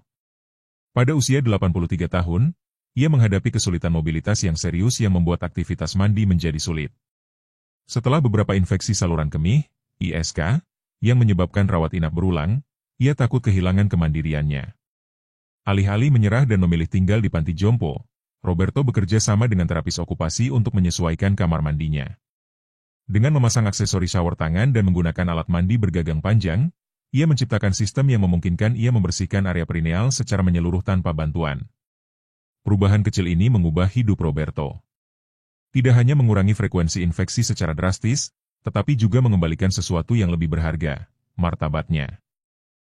Pada usia 83 tahun, ia menghadapi kesulitan mobilitas yang serius yang membuat aktivitas mandi menjadi sulit. Setelah beberapa infeksi saluran kemih, ISK, yang menyebabkan rawat inap berulang, ia takut kehilangan kemandiriannya. Alih-alih menyerah dan memilih tinggal di panti jompo, Roberto bekerja sama dengan terapis okupasi untuk menyesuaikan kamar mandinya. Dengan memasang aksesori shower tangan dan menggunakan alat mandi bergagang panjang, ia menciptakan sistem yang memungkinkan ia membersihkan area perineal secara menyeluruh tanpa bantuan. Perubahan kecil ini mengubah hidup Roberto. Tidak hanya mengurangi frekuensi infeksi secara drastis, tetapi juga mengembalikan sesuatu yang lebih berharga, martabatnya.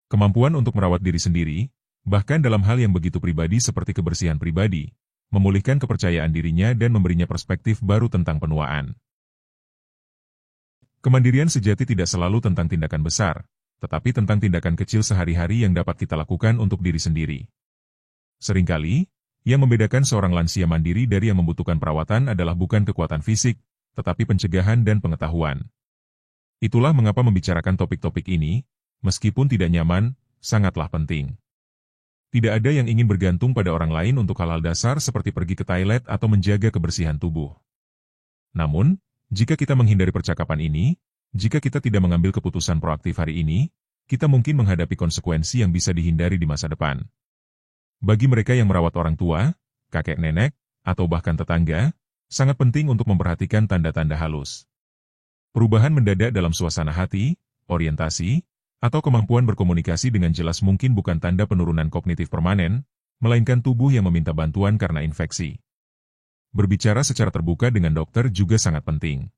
Kemampuan untuk merawat diri sendiri, bahkan dalam hal yang begitu pribadi seperti kebersihan pribadi, memulihkan kepercayaan dirinya dan memberinya perspektif baru tentang penuaan. Kemandirian sejati tidak selalu tentang tindakan besar, tetapi tentang tindakan kecil sehari-hari yang dapat kita lakukan untuk diri sendiri. Seringkali, yang membedakan seorang lansia mandiri dari yang membutuhkan perawatan adalah bukan kekuatan fisik, tetapi pencegahan dan pengetahuan. Itulah mengapa membicarakan topik-topik ini, meskipun tidak nyaman, sangatlah penting. Tidak ada yang ingin bergantung pada orang lain untuk hal-hal dasar seperti pergi ke toilet atau menjaga kebersihan tubuh. Namun, jika kita menghindari percakapan ini, jika kita tidak mengambil keputusan proaktif hari ini, kita mungkin menghadapi konsekuensi yang bisa dihindari di masa depan. Bagi mereka yang merawat orang tua, kakek nenek, atau bahkan tetangga, sangat penting untuk memperhatikan tanda-tanda halus. Perubahan mendadak dalam suasana hati, orientasi, atau kemampuan berkomunikasi dengan jelas mungkin bukan tanda penurunan kognitif permanen, melainkan tubuh yang meminta bantuan karena infeksi. Berbicara secara terbuka dengan dokter juga sangat penting.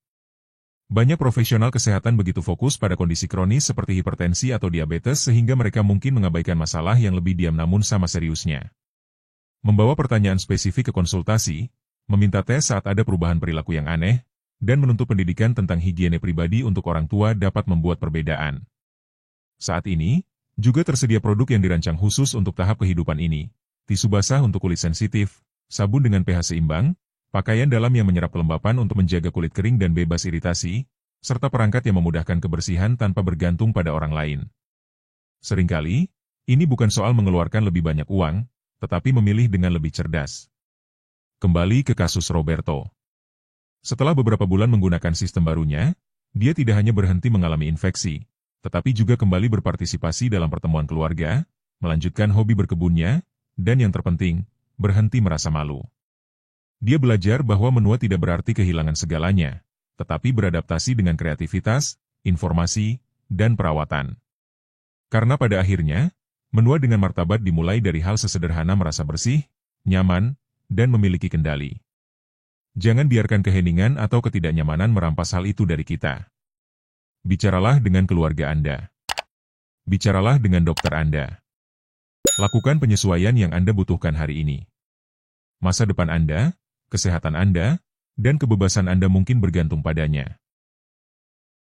Banyak profesional kesehatan begitu fokus pada kondisi kronis seperti hipertensi atau diabetes sehingga mereka mungkin mengabaikan masalah yang lebih diam namun sama seriusnya. Membawa pertanyaan spesifik ke konsultasi, meminta tes saat ada perubahan perilaku yang aneh, dan menuntut pendidikan tentang higiene pribadi untuk orang tua dapat membuat perbedaan. Saat ini, juga tersedia produk yang dirancang khusus untuk tahap kehidupan ini, tisu basah untuk kulit sensitif, sabun dengan pH seimbang, pakaian dalam yang menyerap kelembapan untuk menjaga kulit kering dan bebas iritasi, serta perangkat yang memudahkan kebersihan tanpa bergantung pada orang lain. Seringkali, ini bukan soal mengeluarkan lebih banyak uang, tetapi memilih dengan lebih cerdas. Kembali ke kasus Roberto. Setelah beberapa bulan menggunakan sistem barunya, dia tidak hanya berhenti mengalami infeksi, tetapi juga kembali berpartisipasi dalam pertemuan keluarga, melanjutkan hobi berkebunnya, dan yang terpenting, berhenti merasa malu. Dia belajar bahwa menua tidak berarti kehilangan segalanya, tetapi beradaptasi dengan kreativitas, informasi, dan perawatan. Karena pada akhirnya, menua dengan martabat dimulai dari hal sesederhana merasa bersih, nyaman, dan memiliki kendali. Jangan biarkan keheningan atau ketidaknyamanan merampas hal itu dari kita. Bicaralah dengan keluarga Anda. Bicaralah dengan dokter Anda. Lakukan penyesuaian yang Anda butuhkan hari ini. Masa depan Anda, kesehatan Anda, dan kebebasan Anda mungkin bergantung padanya.